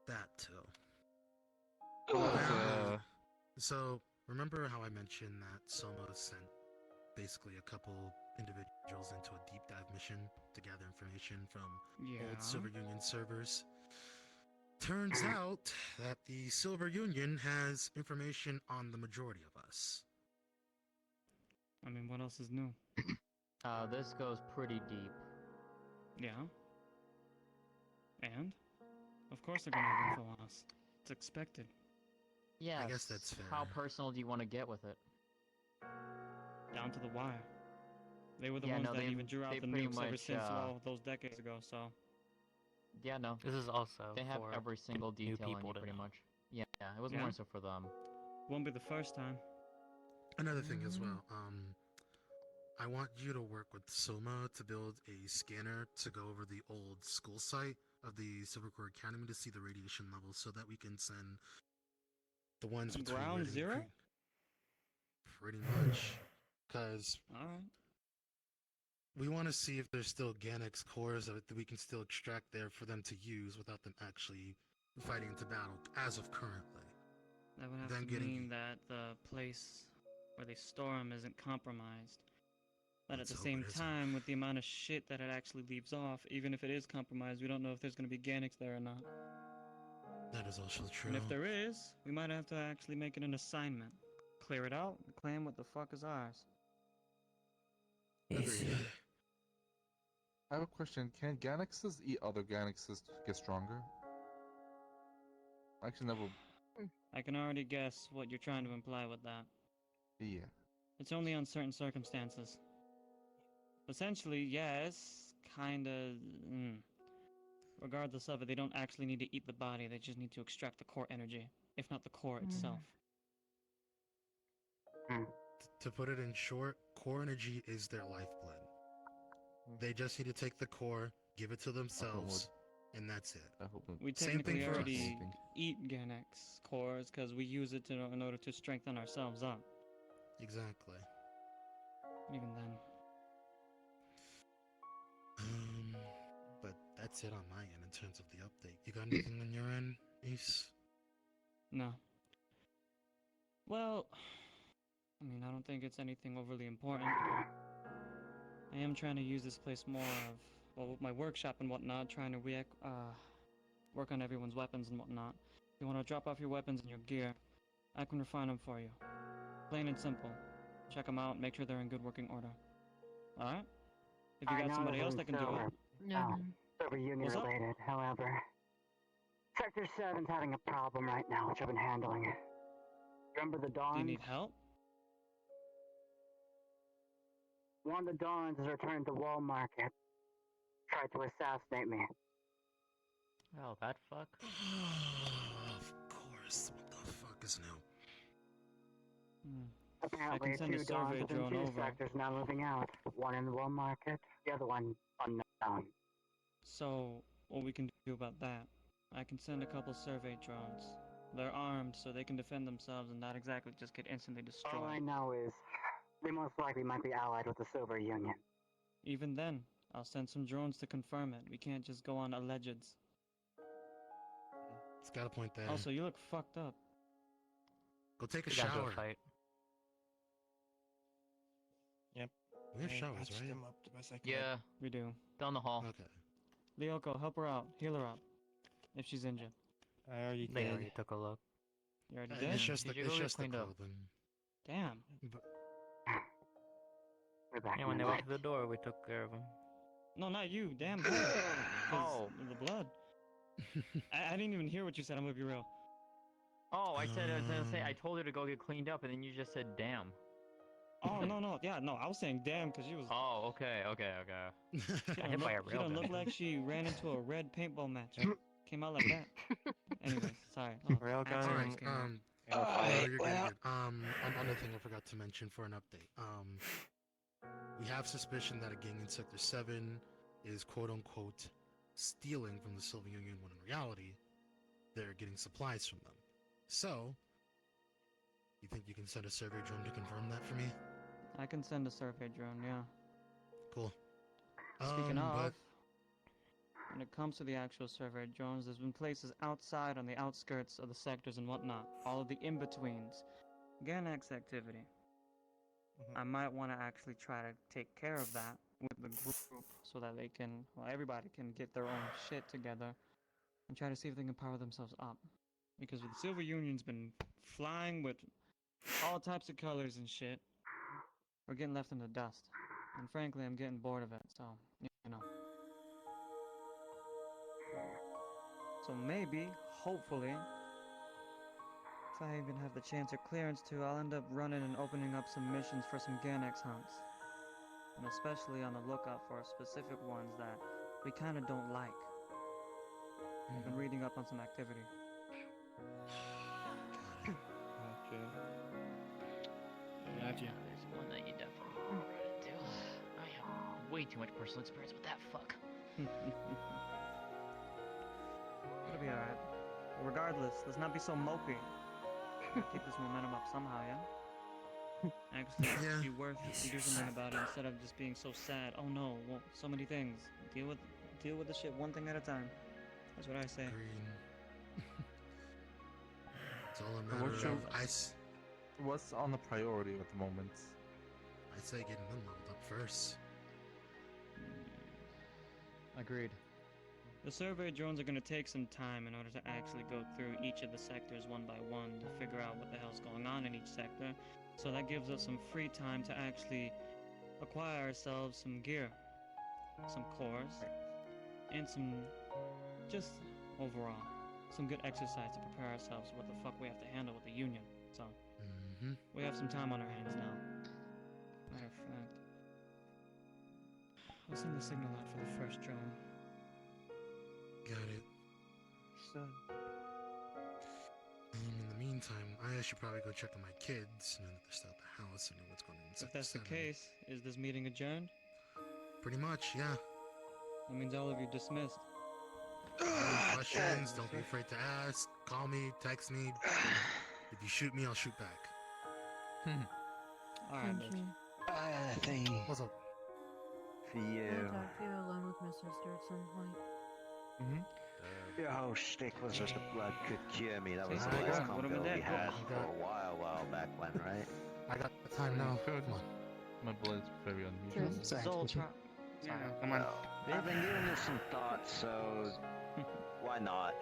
Speaker 2: That too.
Speaker 10: Uh,
Speaker 2: So remember how I mentioned that Soma sent basically a couple individuals into a deep dive mission to gather information from old Silver Union servers? Turns out that the Silver Union has information on the majority of us.
Speaker 13: I mean, what else is new?
Speaker 7: This goes pretty deep.
Speaker 13: Yeah. And? Of course they're gonna have info on us. It's expected.
Speaker 7: Yeah.
Speaker 2: I guess that's fair.
Speaker 7: How personal do you want to get with it?
Speaker 13: Down to the wire. They were the
Speaker 7: Yeah,
Speaker 13: ones
Speaker 7: no,
Speaker 13: that
Speaker 7: they-
Speaker 13: even drew out
Speaker 7: they
Speaker 13: the
Speaker 7: pretty
Speaker 13: nukes ever
Speaker 7: much,
Speaker 13: since all those decades ago, so...
Speaker 7: Yeah, no.
Speaker 8: This is also
Speaker 7: They have
Speaker 8: for
Speaker 7: every single
Speaker 8: new
Speaker 7: detail on
Speaker 8: people
Speaker 7: you,
Speaker 8: to
Speaker 7: pretty
Speaker 8: know.
Speaker 7: much. Yeah, it was
Speaker 13: Yeah?
Speaker 7: more so for them.
Speaker 13: Won't be the first time.
Speaker 2: Another thing as well, I want you to work with Soma to build a scanner to go over the old school site of the Silvercore Academy to see the radiation levels so that we can send the ones between
Speaker 13: Ground
Speaker 2: Red and
Speaker 13: zero?
Speaker 2: Green. Pretty much. Because
Speaker 13: Alright.
Speaker 2: we want to see if there's still Ganex cores that we can still extract there for them to use without them actually fighting into battle as of currently.
Speaker 13: That would have
Speaker 2: Then
Speaker 13: to
Speaker 2: getting-
Speaker 13: mean that the place where they store them isn't compromised. But
Speaker 2: Let's
Speaker 13: at the
Speaker 2: hope it
Speaker 13: same
Speaker 2: isn't.
Speaker 13: time, with the amount of shit that it actually leaves off, even if it is compromised, we don't know if there's going to be Ganix there or not.
Speaker 2: That is also true.
Speaker 13: And if there is, we might have to actually make it an assignment. Clear it out and claim what the fuck is ours.
Speaker 2: Agreed.
Speaker 10: I have a question. Can Ganaxes eat other Ganaxes to get stronger? I actually never...
Speaker 17: I can already guess what you're trying to imply with that.
Speaker 10: Yeah.
Speaker 17: It's only on certain circumstances. Essentially, yes, kinda... Regardless of it, they don't actually need to eat the body, they just need to extract the core energy, if not the core itself.
Speaker 2: To put it in short, core energy is their lifeblood. They just need to take the core, give it to themselves, and that's it.
Speaker 17: We
Speaker 2: Same thing
Speaker 17: technically
Speaker 2: for
Speaker 17: already
Speaker 2: us.
Speaker 17: eat Ganax cores because we use it in order to strengthen ourselves up.
Speaker 2: Exactly.
Speaker 17: Even then.
Speaker 2: But that's it on my end in terms of the update. You got anything on your end, Ace?
Speaker 17: No. Well, I mean, I don't think it's anything overly important. I am trying to use this place more of, well, with my workshop and whatnot, trying to work on everyone's weapons and whatnot. If you want to drop off your weapons and your gear, I can refine them for you. Plain and simple. Check them out, make sure they're in good working order. Alright? If you got somebody else that can do it.
Speaker 14: Silver Union
Speaker 17: What's up?
Speaker 14: related, however. Sector 7's having a problem right now, which I've been handling. Remember the Dawns?
Speaker 17: Do you need help?
Speaker 14: One of the Dawns has returned to Wall Market. Tried to assassinate me.
Speaker 8: Oh, that fuck?
Speaker 2: Of course. What the fuck is new?
Speaker 14: Apparently,
Speaker 17: send a
Speaker 14: two Dawns
Speaker 17: survey
Speaker 14: within
Speaker 17: drone
Speaker 14: two
Speaker 17: over.
Speaker 14: sectors now moving out. One in the Wall Market, the other one unknown.
Speaker 17: So, what we can do about that? I can send a couple survey drones. They're armed, so they can defend themselves and not exactly just get instantly destroyed.
Speaker 14: All I know is, they most likely might be allied with the Silver Union.
Speaker 17: Even then, I'll send some drones to confirm it. We can't just go on allegeds.
Speaker 2: It's got a point there.
Speaker 17: Also, you look fucked up.
Speaker 2: Go take a
Speaker 8: We got into
Speaker 2: shower.
Speaker 8: a fight.
Speaker 18: Yep.
Speaker 2: We have
Speaker 18: I
Speaker 2: showers,
Speaker 18: patched
Speaker 2: right?
Speaker 18: them up the best I could.
Speaker 17: Yeah, we do.
Speaker 8: Down the hall.
Speaker 2: Okay.
Speaker 17: Lyoko, help her out. Heal her up. If she's injured.
Speaker 18: I already
Speaker 8: They
Speaker 18: did.
Speaker 8: already took a look.
Speaker 17: You already
Speaker 2: It's
Speaker 17: did?
Speaker 2: just the,
Speaker 8: Did you
Speaker 2: it's
Speaker 8: go get
Speaker 2: just the
Speaker 8: cleaned up?
Speaker 2: clothing.
Speaker 17: Damn.
Speaker 2: But
Speaker 14: We're back
Speaker 8: Yeah,
Speaker 14: in
Speaker 8: when
Speaker 14: the
Speaker 8: they
Speaker 14: night.
Speaker 8: walked to the door, we took care of them.
Speaker 17: No, not you. Damn. Boy.
Speaker 8: Oh.
Speaker 17: The blood. I didn't even hear what you said. I'm gonna be real.
Speaker 8: Oh, I was gonna say, I told her to go get cleaned up, and then you just said, damn.
Speaker 17: Oh, no. Yeah, no. I was saying damn because she was...
Speaker 8: Oh, okay.
Speaker 17: She
Speaker 8: I hit by a
Speaker 17: She don't
Speaker 8: railgun.
Speaker 17: look like she ran into a red paintball match. Came out like that. Anyways, sorry.
Speaker 18: Railgun.
Speaker 17: Axel
Speaker 2: Alright,
Speaker 17: just came out.
Speaker 2: no, you're good. Another thing I forgot to mention for an update. We have suspicion that a gang in Sector 7 is quote-unquote stealing from the Silver Union when in reality, they're getting supplies from them. So, you think you can send a survey drone to confirm that for me?
Speaker 17: I can send a survey drone, yeah.
Speaker 2: Cool.
Speaker 17: Speaking of,
Speaker 2: but
Speaker 17: when it comes to the actual survey drones, there's been places outside on the outskirts of the sectors and whatnot. All of the in-betweens. Ganax activity. I might want to actually try to take care of that with the group so that they can, well, everybody can get their own shit together and try to see if they can power themselves up. Because the Silver Union's been flying with all types of colors and shit. We're getting left in the dust. And frankly, I'm getting bored of it, so, you know. So maybe, hopefully, if I even have the chance or clearance to, I'll end up running and opening up some missions for some Ganax hunts. And especially on the lookout for specific ones that we kind of don't like. I've been reading up on some activity.
Speaker 18: Gotcha.
Speaker 7: There's one that you definitely want to run into. I have way too much personal experience with that fuck.
Speaker 17: It'll be alright. Regardless, let's not be so mopey. Keep this momentum up somehow, yeah? Actually, it'd be worth to do something about it instead of just being so sad. Oh no, well, so many things. Deal with the shit one thing at a time. That's what I say.
Speaker 2: it's all a matter of
Speaker 10: What's on the priority at the moment?
Speaker 2: I'd say getting them leveled up first.
Speaker 7: Agreed.
Speaker 17: The survey drones are going to take some time in order to actually go through each of the sectors one by one to figure out what the hell's going on in each sector. So that gives us some free time to actually acquire ourselves some gear. some cores, and some, just overall, some good exercise to prepare ourselves for what the fuck we have to handle with the Union. So, we have some time on our hands now. Matter of fact, I'll send the signal out for the first drone.
Speaker 2: Got it.
Speaker 15: Son.
Speaker 2: In the meantime, I should probably go check on my kids now that they're still at the house and know what's going on inside.
Speaker 17: If that's the case, is this meeting adjourned?
Speaker 2: Pretty much, yeah.
Speaker 17: That means all of you dismissed.
Speaker 2: Any questions? Don't be afraid to ask. Call me, text me. If you shoot me, I'll shoot back.
Speaker 17: Alright,
Speaker 16: Thank you.
Speaker 12: Thing
Speaker 2: What's up?
Speaker 12: for
Speaker 16: Can I
Speaker 12: you.
Speaker 16: talk to you alone with Mr. Sister at some point?
Speaker 12: Your whole shtick was just the blood could cure me. That was the
Speaker 2: I
Speaker 12: last
Speaker 2: got-
Speaker 12: convo we had
Speaker 2: I
Speaker 12: for
Speaker 2: got-
Speaker 12: a while back when, right?
Speaker 2: I got the time now. Come on.
Speaker 10: My blood's very unusual.
Speaker 13: Yeah, come on.
Speaker 12: I've been giving this some thought, so why not?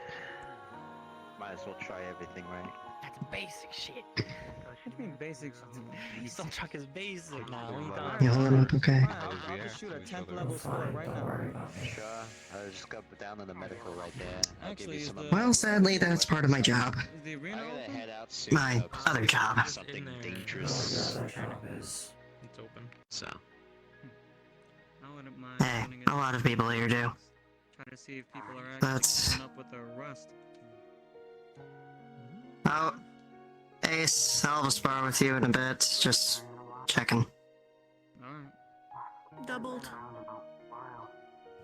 Speaker 12: Might as well try everything, right?
Speaker 8: That's basic shit.
Speaker 17: What do you mean basic?
Speaker 8: Assault truck is basic now. What are you
Speaker 17: Alright,
Speaker 8: talking
Speaker 11: You holding up okay?
Speaker 17: I'll just shoot a 10th level score right now.
Speaker 12: Sure. I'll just go down to the medical right there. I'll give
Speaker 17: Actually,
Speaker 12: you
Speaker 17: is
Speaker 12: some
Speaker 17: the-
Speaker 12: of my
Speaker 11: Well, sadly, that's part of my job.
Speaker 17: Is the
Speaker 12: I'm
Speaker 17: arena
Speaker 12: gonna
Speaker 17: open?
Speaker 12: head out soon.
Speaker 11: My
Speaker 12: though, 'cause
Speaker 11: other
Speaker 12: there's
Speaker 11: job.
Speaker 12: Something
Speaker 8: there.
Speaker 12: dangerous.
Speaker 8: It's open.
Speaker 12: So.
Speaker 17: I wouldn't mind
Speaker 11: Hey,
Speaker 17: running it
Speaker 11: a lot of people here do.
Speaker 17: Try to see if people are actually
Speaker 11: That's-
Speaker 17: coming up with their rust.
Speaker 11: Oh, Ace, I'll have a spar with you in a bit. Just checking.
Speaker 17: Alright.
Speaker 3: Doubled.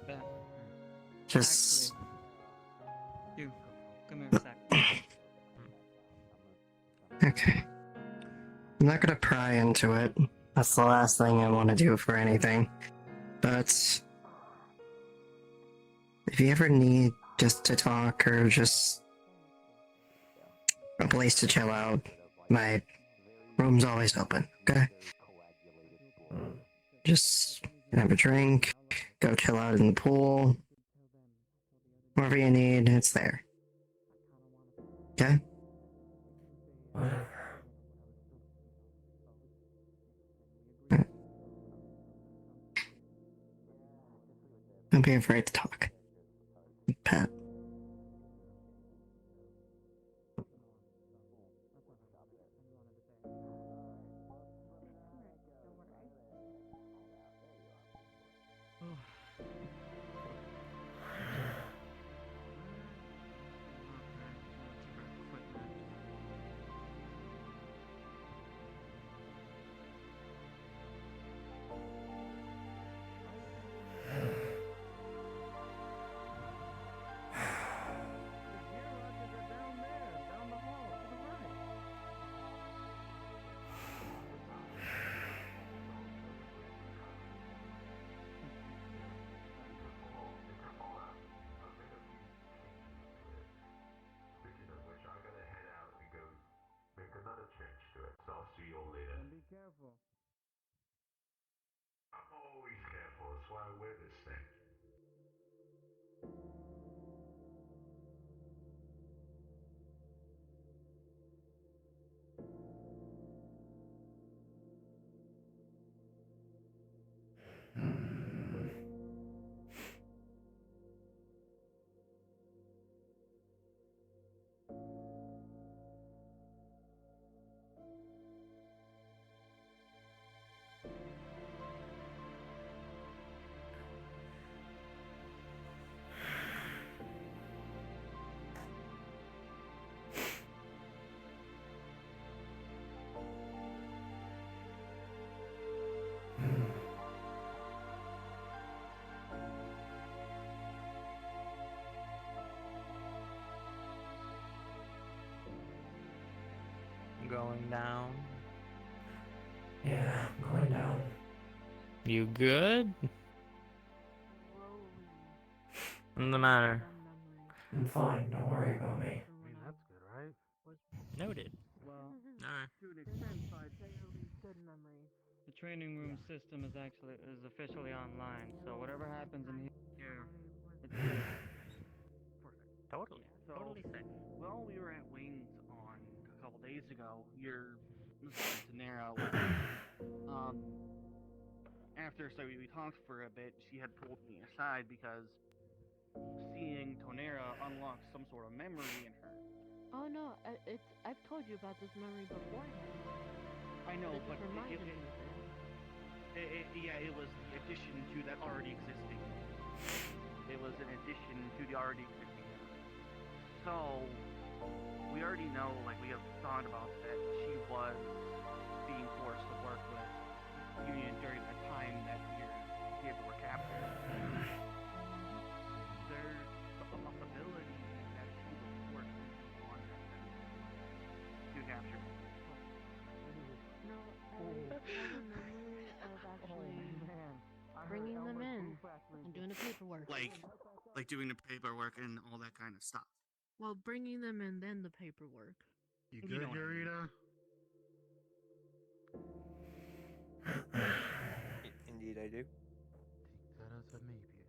Speaker 17: Bet.
Speaker 11: Just.
Speaker 17: You, come here a sec.
Speaker 11: Okay. I'm not gonna pry into it. That's the last thing I want to do for anything. But. If you ever need just to talk or just a place to chill out, my room's always open, okay? Just have a drink, go chill out in the pool. Whatever you need, it's there. Okay? Don't be afraid to talk. Pat.
Speaker 5: Speaking of which, I gotta head out and go make another change to it, so I'll see you all later.
Speaker 17: Be careful.
Speaker 5: I'm always careful, that's why I wear this thing.
Speaker 8: Going down.
Speaker 19: Yeah, I'm going down.
Speaker 8: You good? What's the matter?
Speaker 19: I'm fine, don't worry about me.
Speaker 2: I mean, that's good, right?
Speaker 8: Noted.
Speaker 17: Well,
Speaker 8: Alright.
Speaker 17: to an extent, but good memories. The training room system is officially online, so whatever happens in here, it's safe.
Speaker 8: Totally.
Speaker 13: So,
Speaker 8: Totally safe.
Speaker 13: well, we were at Wayne's on a couple days ago. Your Mr. Tenero, after we talked for a bit, she had pulled me aside because seeing Tonera unlocked some sort of memory in her.
Speaker 16: Oh no, I've told you about this memory beforehand.
Speaker 13: I know,
Speaker 16: but
Speaker 13: but
Speaker 16: it reminded me of it.
Speaker 13: It was the addition to that already existing one. It was an addition to the already existing memory. So, we already know, like, we have thought about that she was being forced to work with Union during the time that we were captured. There's a possibility that she was forced on that to capture.
Speaker 16: No, I have a memory of actually bringing them in and doing the paperwork.
Speaker 13: Like doing the paperwork and all that kind of stuff.
Speaker 3: Well, bringing them in, then the paperwork.
Speaker 2: You good, Yerida?
Speaker 15: Indeed, I do.
Speaker 2: Take that as a maybe.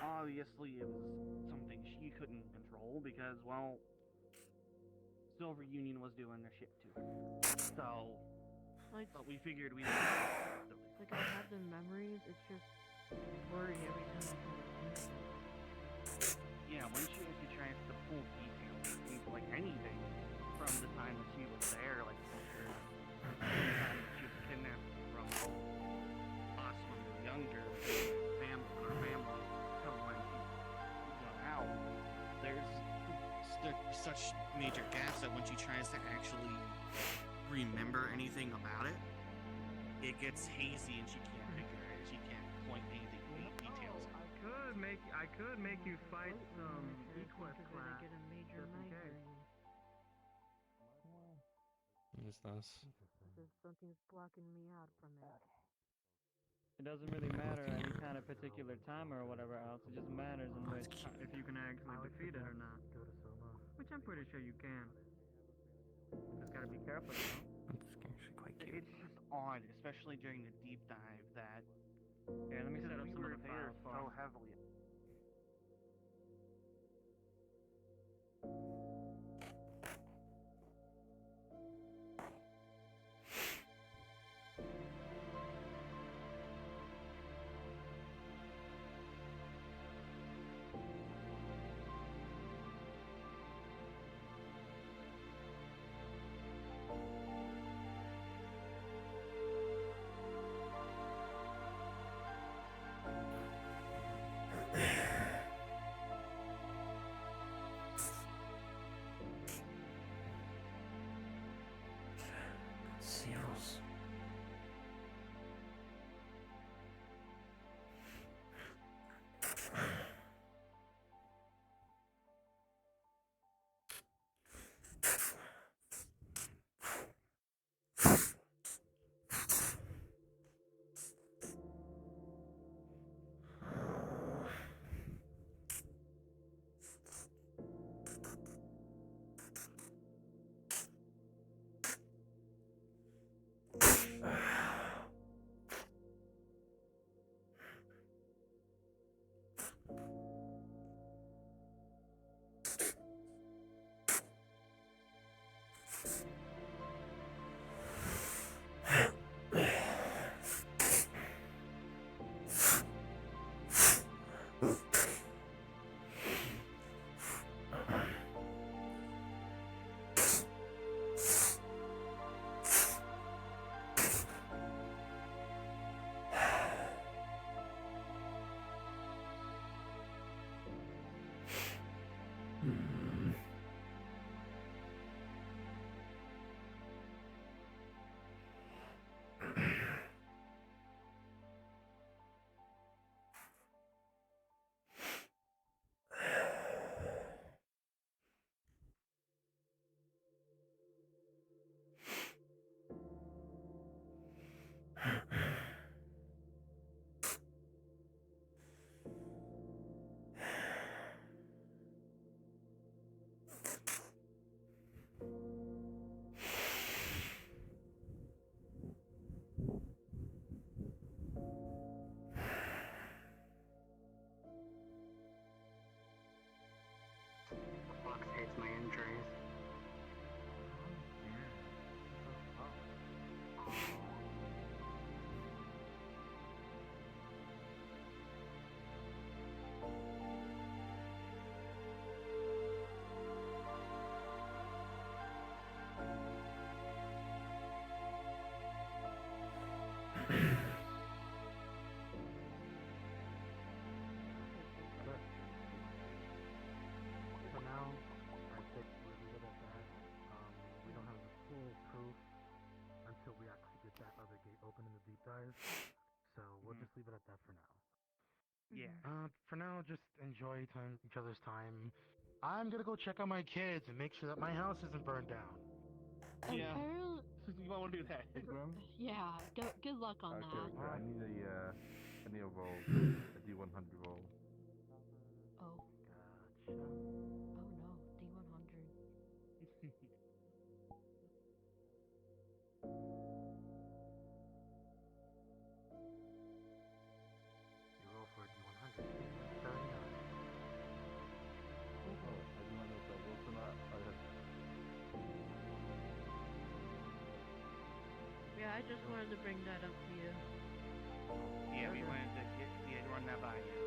Speaker 13: Obviously, it was something she couldn't control because, well, Silver Union was doing their shit to her. So, but we figured we'd...
Speaker 16: Like, I have the memories, it's just blurry every time I try to think of it.
Speaker 13: Yeah, when she actually tries to pull details into, like, anything from the time that she was there, like, from the time that she was kidnapped from us when we were younger, when our family, till when she got out, there's such major gaps that when she tries to actually remember anything about it, it gets hazy and she can't figure it. She can't point anything details.
Speaker 4: I could make you fight some E-Quest class.
Speaker 16: Get a major migraine.
Speaker 18: Yes, nice.
Speaker 16: Because something's blocking me out from it.
Speaker 17: It doesn't really matter any kind of particular time or whatever else. It just matters in which if you can actually defeat it or not. Which I'm pretty sure you can. Just gotta be careful, you know.
Speaker 8: That's actually quite cute.
Speaker 13: It's just odd, especially during the deep dive, that
Speaker 17: here, let me set up
Speaker 13: we
Speaker 17: some
Speaker 13: were
Speaker 17: of the
Speaker 13: there
Speaker 17: files
Speaker 13: so heavily.
Speaker 2: guys. So we'll just leave it at that for now.
Speaker 13: Yeah.
Speaker 2: For now, just enjoy each other's time. I'm gonna go check on my kids and make sure that my house isn't burned down.
Speaker 13: Yeah.
Speaker 16: Apparently,
Speaker 13: You won't do that.
Speaker 16: yeah. Good luck on that.
Speaker 10: I need a roll, a D100 roll.
Speaker 16: Oh.
Speaker 2: Gotcha.
Speaker 16: Oh no, D100.
Speaker 2: You roll for a D100. 39.
Speaker 10: Oh, I do not know if that works or not.
Speaker 3: Yeah, I just wanted to bring that up to you.
Speaker 13: Yeah, we wanted to run that by you.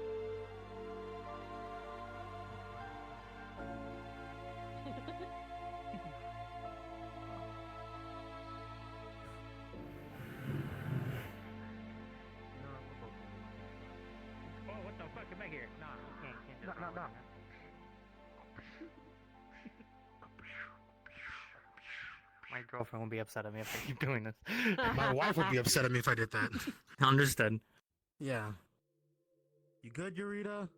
Speaker 13: Oh, what the fuck? Come back here. Nah, you can't just
Speaker 2: No.
Speaker 8: My girlfriend will be upset at me if I keep doing this.
Speaker 2: My wife would be upset at me if I did that.
Speaker 8: Understood.
Speaker 2: Yeah. You good, Yerida?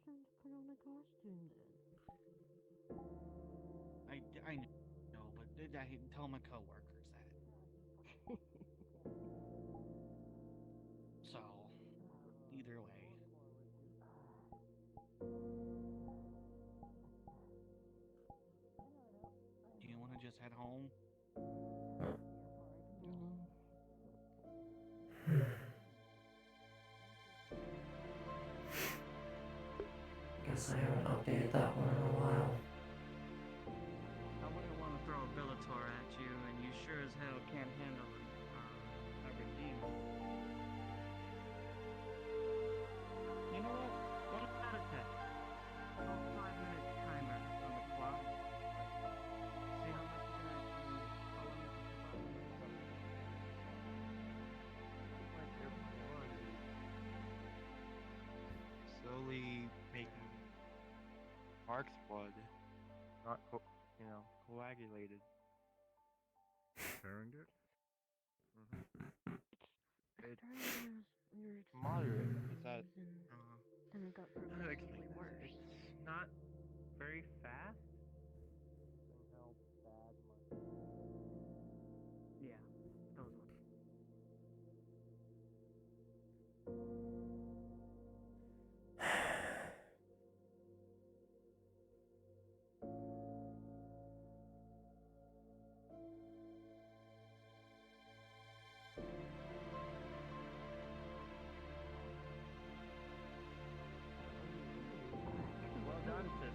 Speaker 16: them to put on a costume then.
Speaker 13: I know, but I tell my coworkers that. So, either way. Do you want to just head home?
Speaker 19: Guess I haven't updated that one in a while.
Speaker 17: I wouldn't want to throw a Bellator at you, and you sure as hell can't handle a redeemer. You know what? What about a test? A 5-minute timer on the clock. See how much you can actually, how long you can survive.
Speaker 4: Like their blood is slowly making Mark's blood not, coagulated.
Speaker 10: Preparing it?
Speaker 4: It's
Speaker 16: Your
Speaker 4: moderate. Is that?
Speaker 16: then it got progressively worse.
Speaker 4: It's not very fast. How bad
Speaker 13: Yeah, those ones.
Speaker 4: Well done, sister.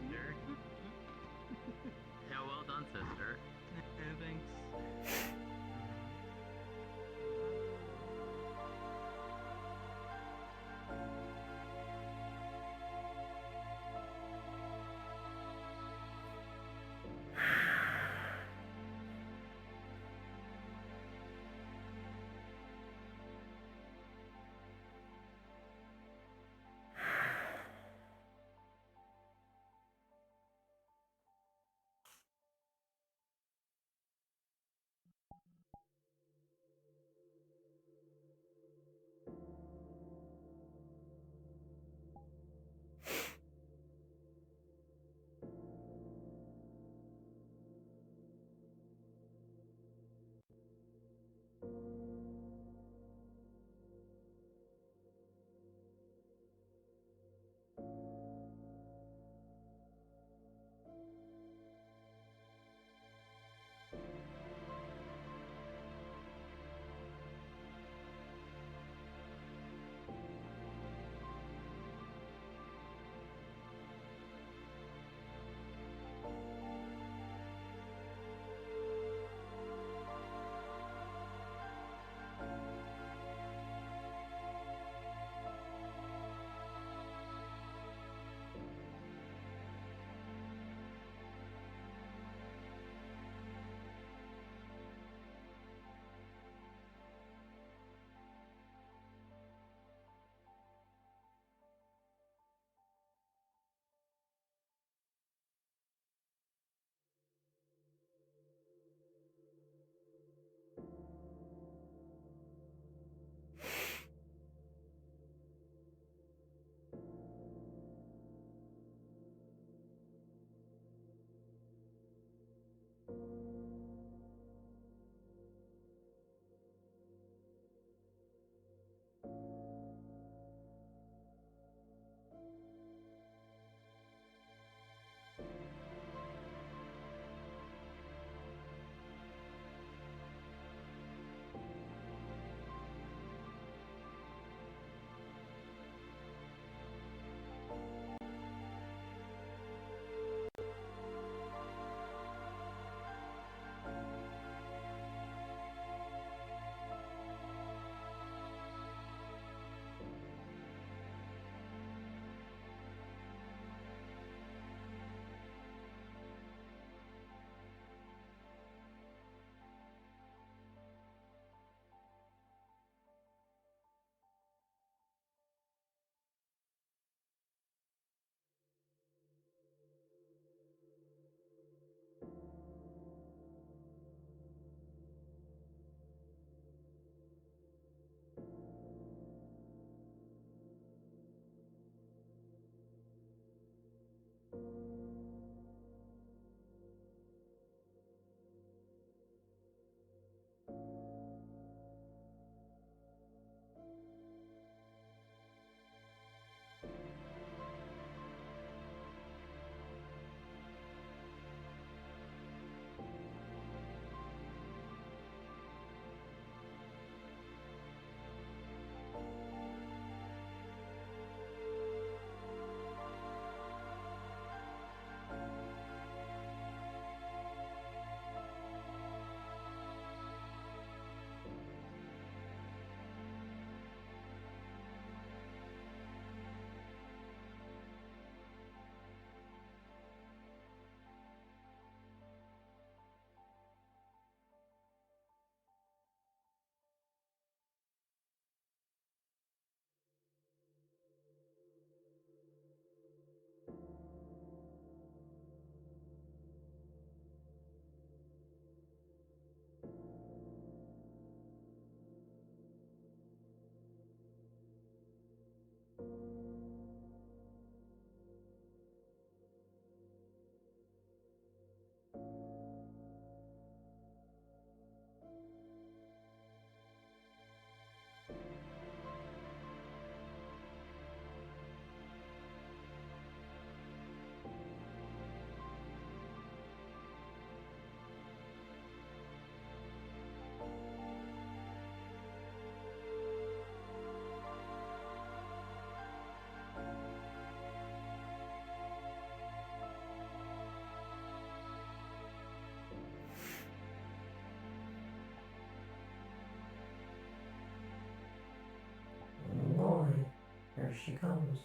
Speaker 19: comes.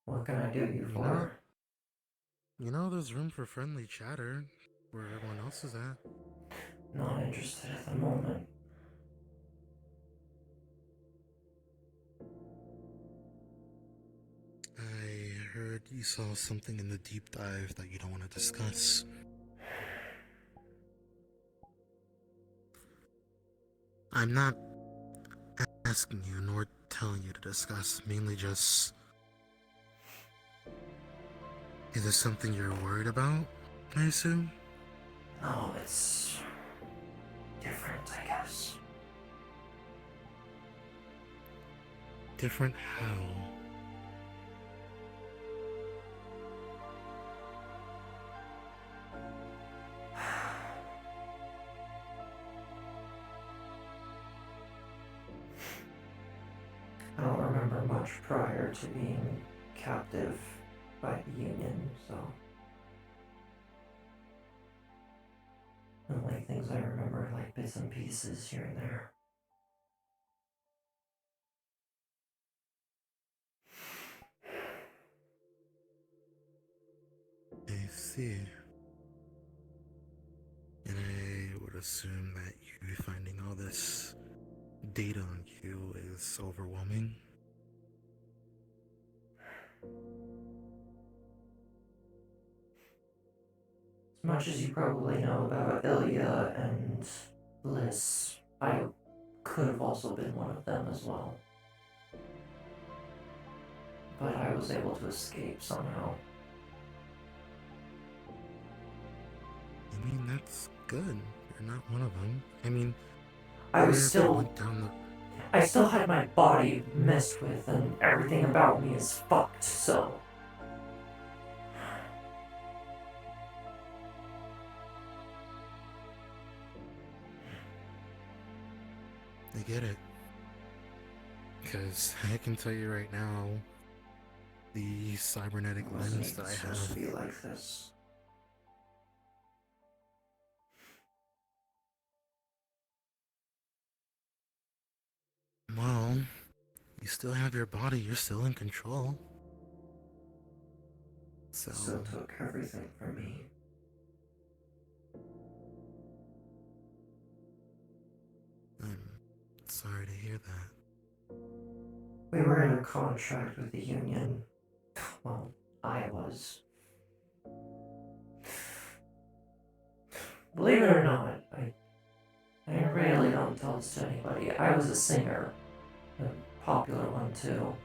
Speaker 19: What can I do you for?
Speaker 2: There's room for friendly chatter where everyone else is at.
Speaker 19: Not interested at the moment.
Speaker 2: I heard you saw something in the deep dive that you don't want to discuss. I'm not asking you nor telling you to discuss, mainly just... Is this something you're worried about, I assume?
Speaker 19: No, it's different, I guess.
Speaker 2: Different how?
Speaker 19: I don't remember much prior to being captive by the Union, so... And like things I remember, like bits and pieces here and there.
Speaker 2: I see. And I would assume that you finding all this data on you is overwhelming.
Speaker 19: As much as you probably know about Ilya and Liz, I could have also been one of them as well. But I was able to escape somehow.
Speaker 2: I mean, that's good. You're not one of them. I mean,
Speaker 19: I was still...
Speaker 2: went down the...
Speaker 19: I still had my body messed with, and everything about me is fucked, so...
Speaker 2: I get it. Because I can tell you right now, the cybernetic lens that I have...
Speaker 19: supposed to be like this.
Speaker 2: Well, you still have your body, you're still in control.
Speaker 19: So took everything from me.
Speaker 2: I'm sorry to hear that.
Speaker 19: We were in a contract with the Union. Well, I was. Believe it or not, I really don't tell this to anybody. I was a singer. A popular one too.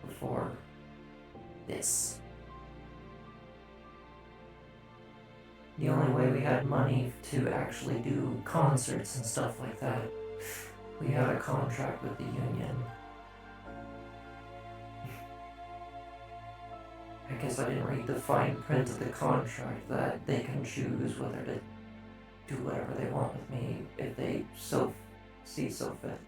Speaker 19: Before this. The only way we had money to actually do concerts and stuff like that, we had a contract with the Union. I guess I didn't read the fine print of the contract that they can choose whether to do whatever they want with me if they so see so fit.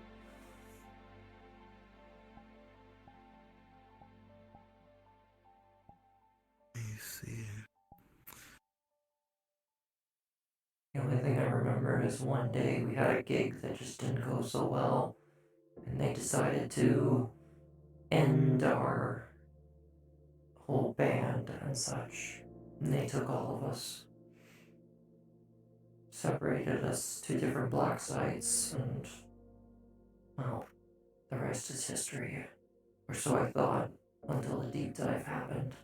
Speaker 2: I see.
Speaker 19: The only thing I remember is one day we had a gig that just didn't go so well, and they decided to end our whole band and such. And they took all of us, separated us to different black sites, and, well, the rest is history. Or so I thought, until the deep dive happened.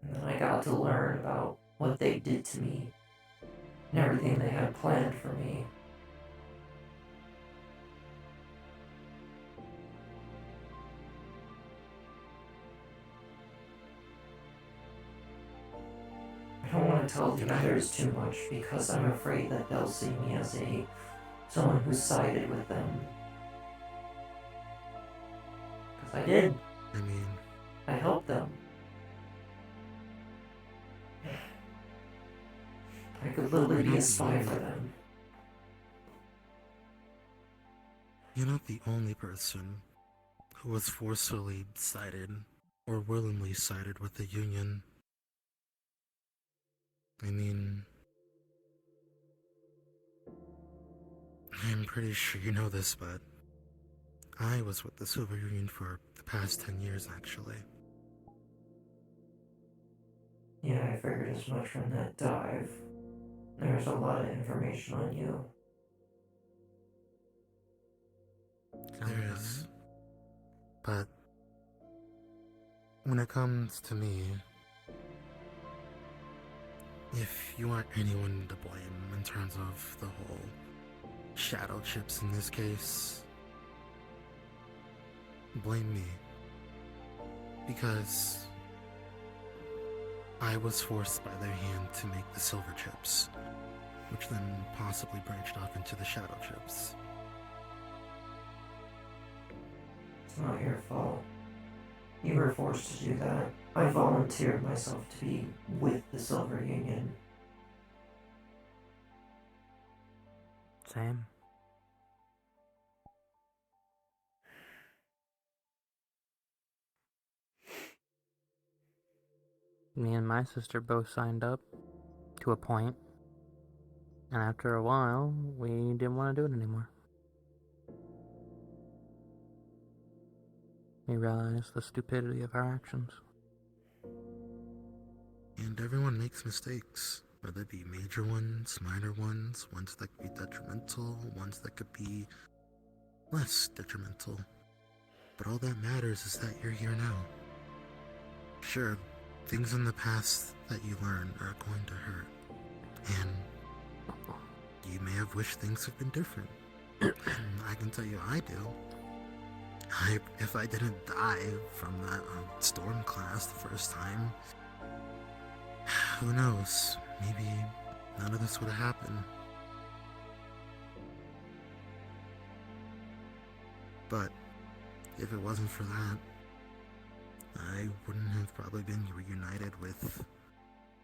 Speaker 19: And then I got to learn about what they did to me, and everything they had planned for me. I don't want to tell the others too much because I'm afraid that they'll see me as someone who sided with them. Because I did.
Speaker 2: I mean...
Speaker 19: I helped them. I could literally be a spy for them.
Speaker 2: You're not the only person who was forcefully sided or willingly sided with the Union. I mean, I'm pretty sure you know this, but I was with the Silver Union for the past 10 years, actually.
Speaker 19: Yeah, I figured as much from that dive. There's a lot of information on you.
Speaker 2: There is. But when it comes to me, if you aren't anyone to blame in terms of the whole shadow chips in this case, blame me. Because I was forced by their hand to make the silver chips, which then possibly branched off into the shadow chips.
Speaker 19: It's not your fault. You were forced to do that. I volunteered myself to be with the Silver Union.
Speaker 17: Same. Me and my sister both signed up to a point, and after a while, we didn't want to do it anymore. We realized the stupidity of our actions.
Speaker 2: And everyone makes mistakes, whether it be major ones, minor ones that could be detrimental, ones that could be less detrimental. But all that matters is that you're here now. Sure, things in the past that you learn are going to hurt, and you may have wished things had been different. And I can tell you I do. If I didn't die from that storm class the first time, who knows, maybe none of this would have happened. But if it wasn't for that, I wouldn't have probably been reunited with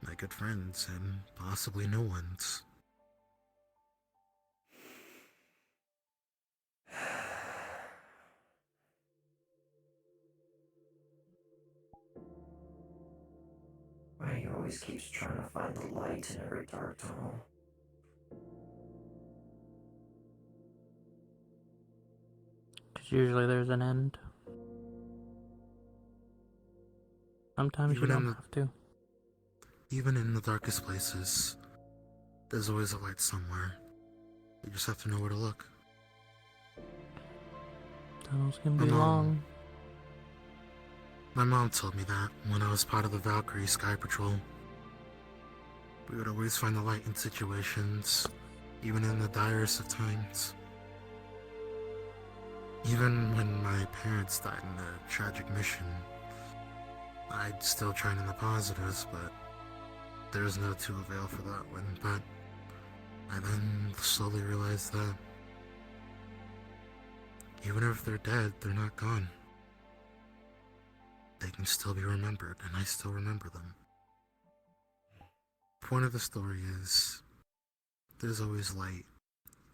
Speaker 2: my good friends and possibly no ones.
Speaker 19: Why he always keeps trying to find the light in every dark tunnel.
Speaker 17: Because usually there's an end. Sometimes you don't have to.
Speaker 2: Even in the darkest places, there's always a light somewhere. You just have to know where to look.
Speaker 17: Tunnels can be long.
Speaker 2: My mom told me that when I was part of the Valkyrie Sky Patrol. We would always find the light in situations, even in the direst of times. Even when my parents died in a tragic mission, I'd still try in the positives, but there was no to avail for that one. But I then slowly realized that even if they're dead, they're not gone. They can still be remembered, and I still remember them. The point of the story is, there's always light,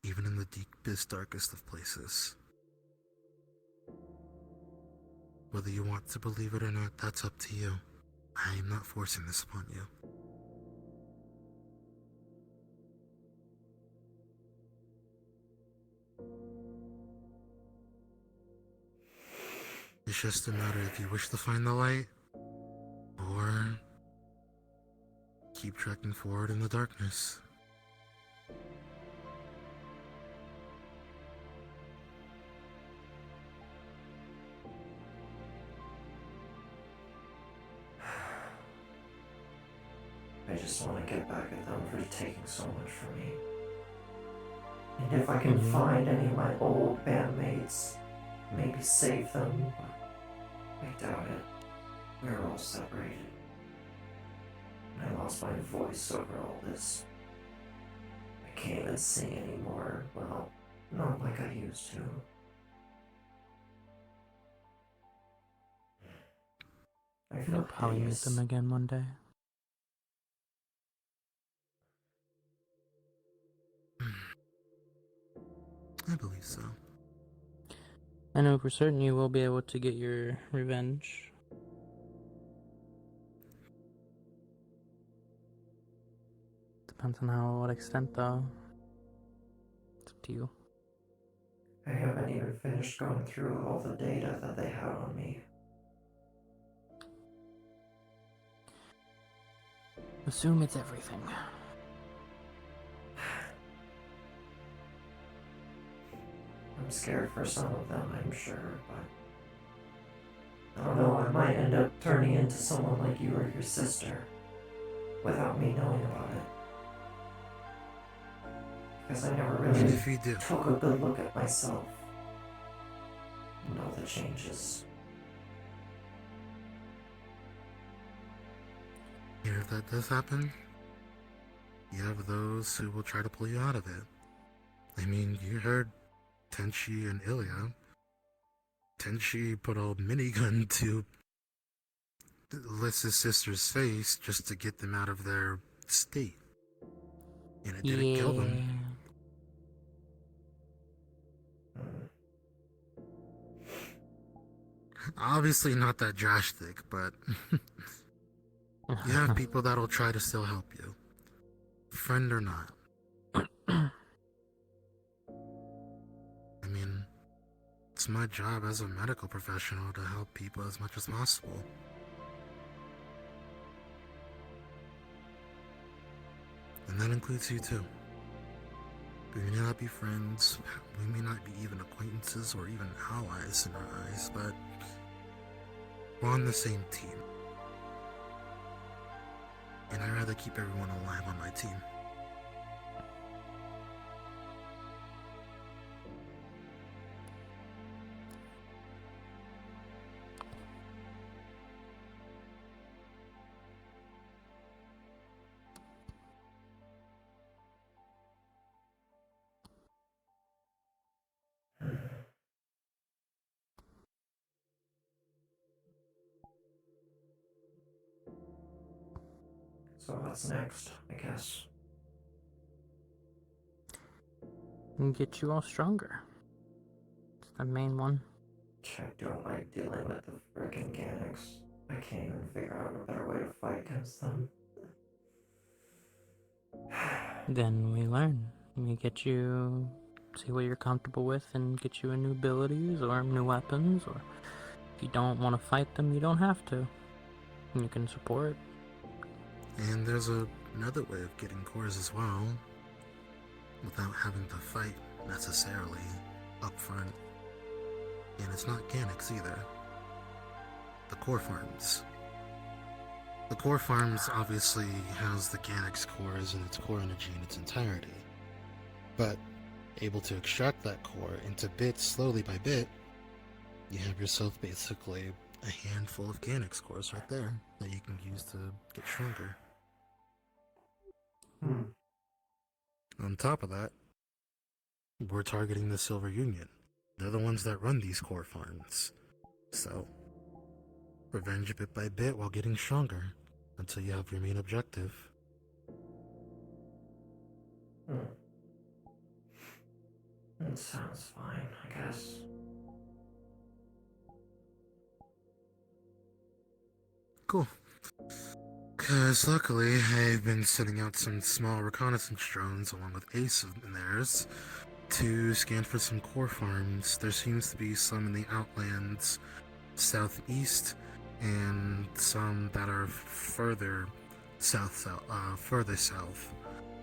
Speaker 2: even in the deepest, darkest of places. Whether you want to believe it or not, that's up to you. I am not forcing this upon you. It's just a matter if you wish to find the light, or keep trekking forward in the darkness.
Speaker 19: I just want to get back at them for taking so much from me. And if I can find any of my old bandmates, maybe save them, but I doubt it. We're all separated. I lost my voice over all this. I can't even sing anymore, well, not like I used to. I feel
Speaker 17: You'll probably meet
Speaker 19: hideous.
Speaker 17: them again one day.
Speaker 2: I believe so.
Speaker 17: I know for certain you will be able to get your revenge. Depends on what extent though. It's up to you.
Speaker 19: finished going through all the data that they had on me.
Speaker 17: Assume it's everything.
Speaker 19: I'm scared for some of them, I'm sure, but I don't know, I might end up turning into someone like you or your sister without me knowing about it. Because I never really
Speaker 2: And if you do,
Speaker 19: took a good look at myself and all the changes.
Speaker 2: and if that does happen, you have those who will try to pull you out of it. I mean, you heard Tenchi and Ilya. Tenchi put a minigun to Lys's sister's face just to get them out of their state. And it didn't kill them. Obviously not that drastic, but you have people that'll try to still help you. Friend or not. I mean, it's my job as a medical professional to help people as much as possible. And that includes you too. We may not be friends, we may not be even acquaintances or even allies in our eyes, but we're on the same team. And I'd rather keep everyone alive on my team.
Speaker 19: So what's next, I guess?
Speaker 17: And get you all stronger. It's the main one.
Speaker 19: I don't like dealing with the frickin' Ganax. I can't even figure out a better way to fight against them.
Speaker 17: Then we learn. We get you, see what you're comfortable with, and get you new abilities or new weapons. Or if you don't want to fight them, you don't have to. And you can support.
Speaker 2: And there's another way of getting cores as well, without having to fight necessarily up front. And it's not Ganax either. The core farms. The core farms obviously house the Ganax cores and its core energy in its entirety. But able to extract that core into bits slowly by bit, you have yourself basically a handful of Ganax cores right there that you can use to get stronger. On top of that, we're targeting the Silver Union. They're the ones that run these core farms. So, revenge bit by bit while getting stronger until you have your main objective.
Speaker 19: That sounds fine, I guess.
Speaker 2: Cool. Because luckily, I've been sending out some small reconnaissance drones along with Ace and theirs to scan for some core farms. There seems to be some in the Outlands southeast and some that are further south.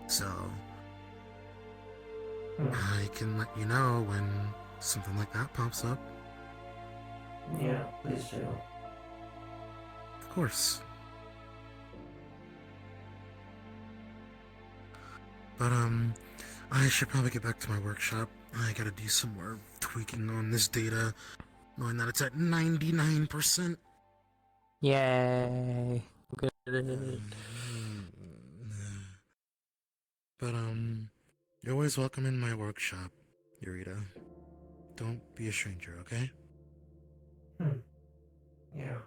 Speaker 2: So, I can let you know when something like that pops up.
Speaker 19: Yeah, please do.
Speaker 2: Of course. But, I should probably get back to my workshop. I gotta do some more tweaking on this data, knowing that it's at 99%.
Speaker 17: Yay! Good.
Speaker 2: But, you're always welcome in my workshop, Yerida. Don't be a stranger, okay?
Speaker 19: Yeah.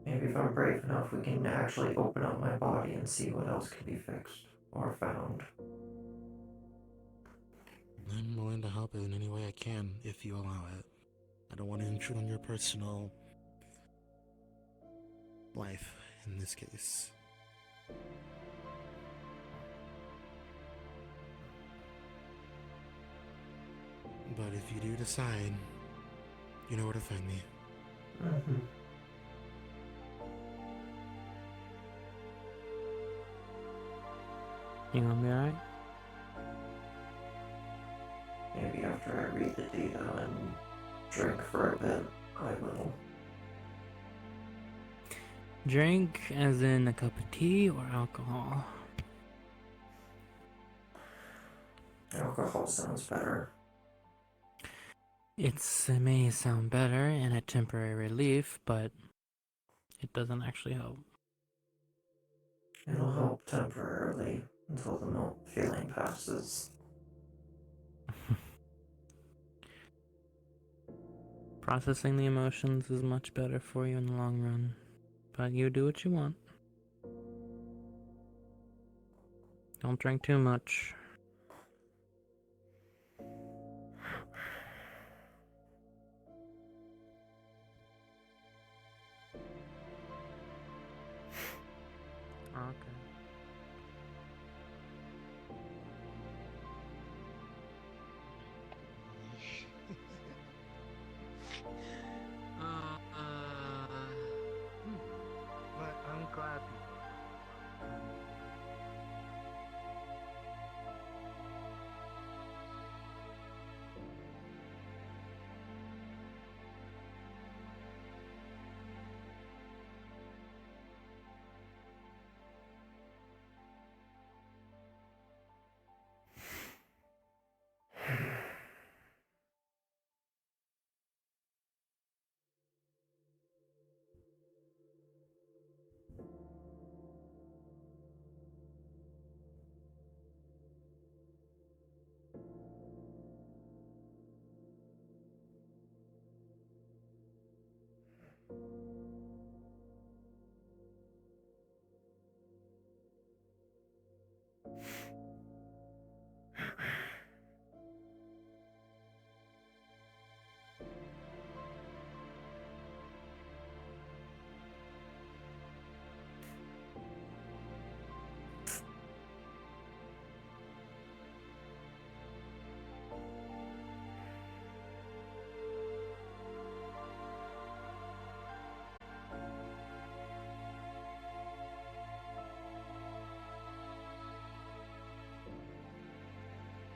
Speaker 19: Maybe if I'm brave enough, we can actually open up my body and see what else can be fixed or found.
Speaker 2: I'm willing to help in any way I can, if you allow it. I don't want to intrude on your personal life, in this case. But if you do decide, you know where to find me.
Speaker 19: Mm-hmm.
Speaker 17: You gonna be alright?
Speaker 19: Maybe after I read the data and drink for a bit, I will.
Speaker 17: Drink as in a cup of tea or alcohol?
Speaker 19: Alcohol sounds better.
Speaker 17: It may sound better and a temporary relief, but it doesn't actually help.
Speaker 19: It'll help temporarily until the feeling passes.
Speaker 17: Processing the emotions is much better for you in the long run, but you do what you want. Don't drink too much.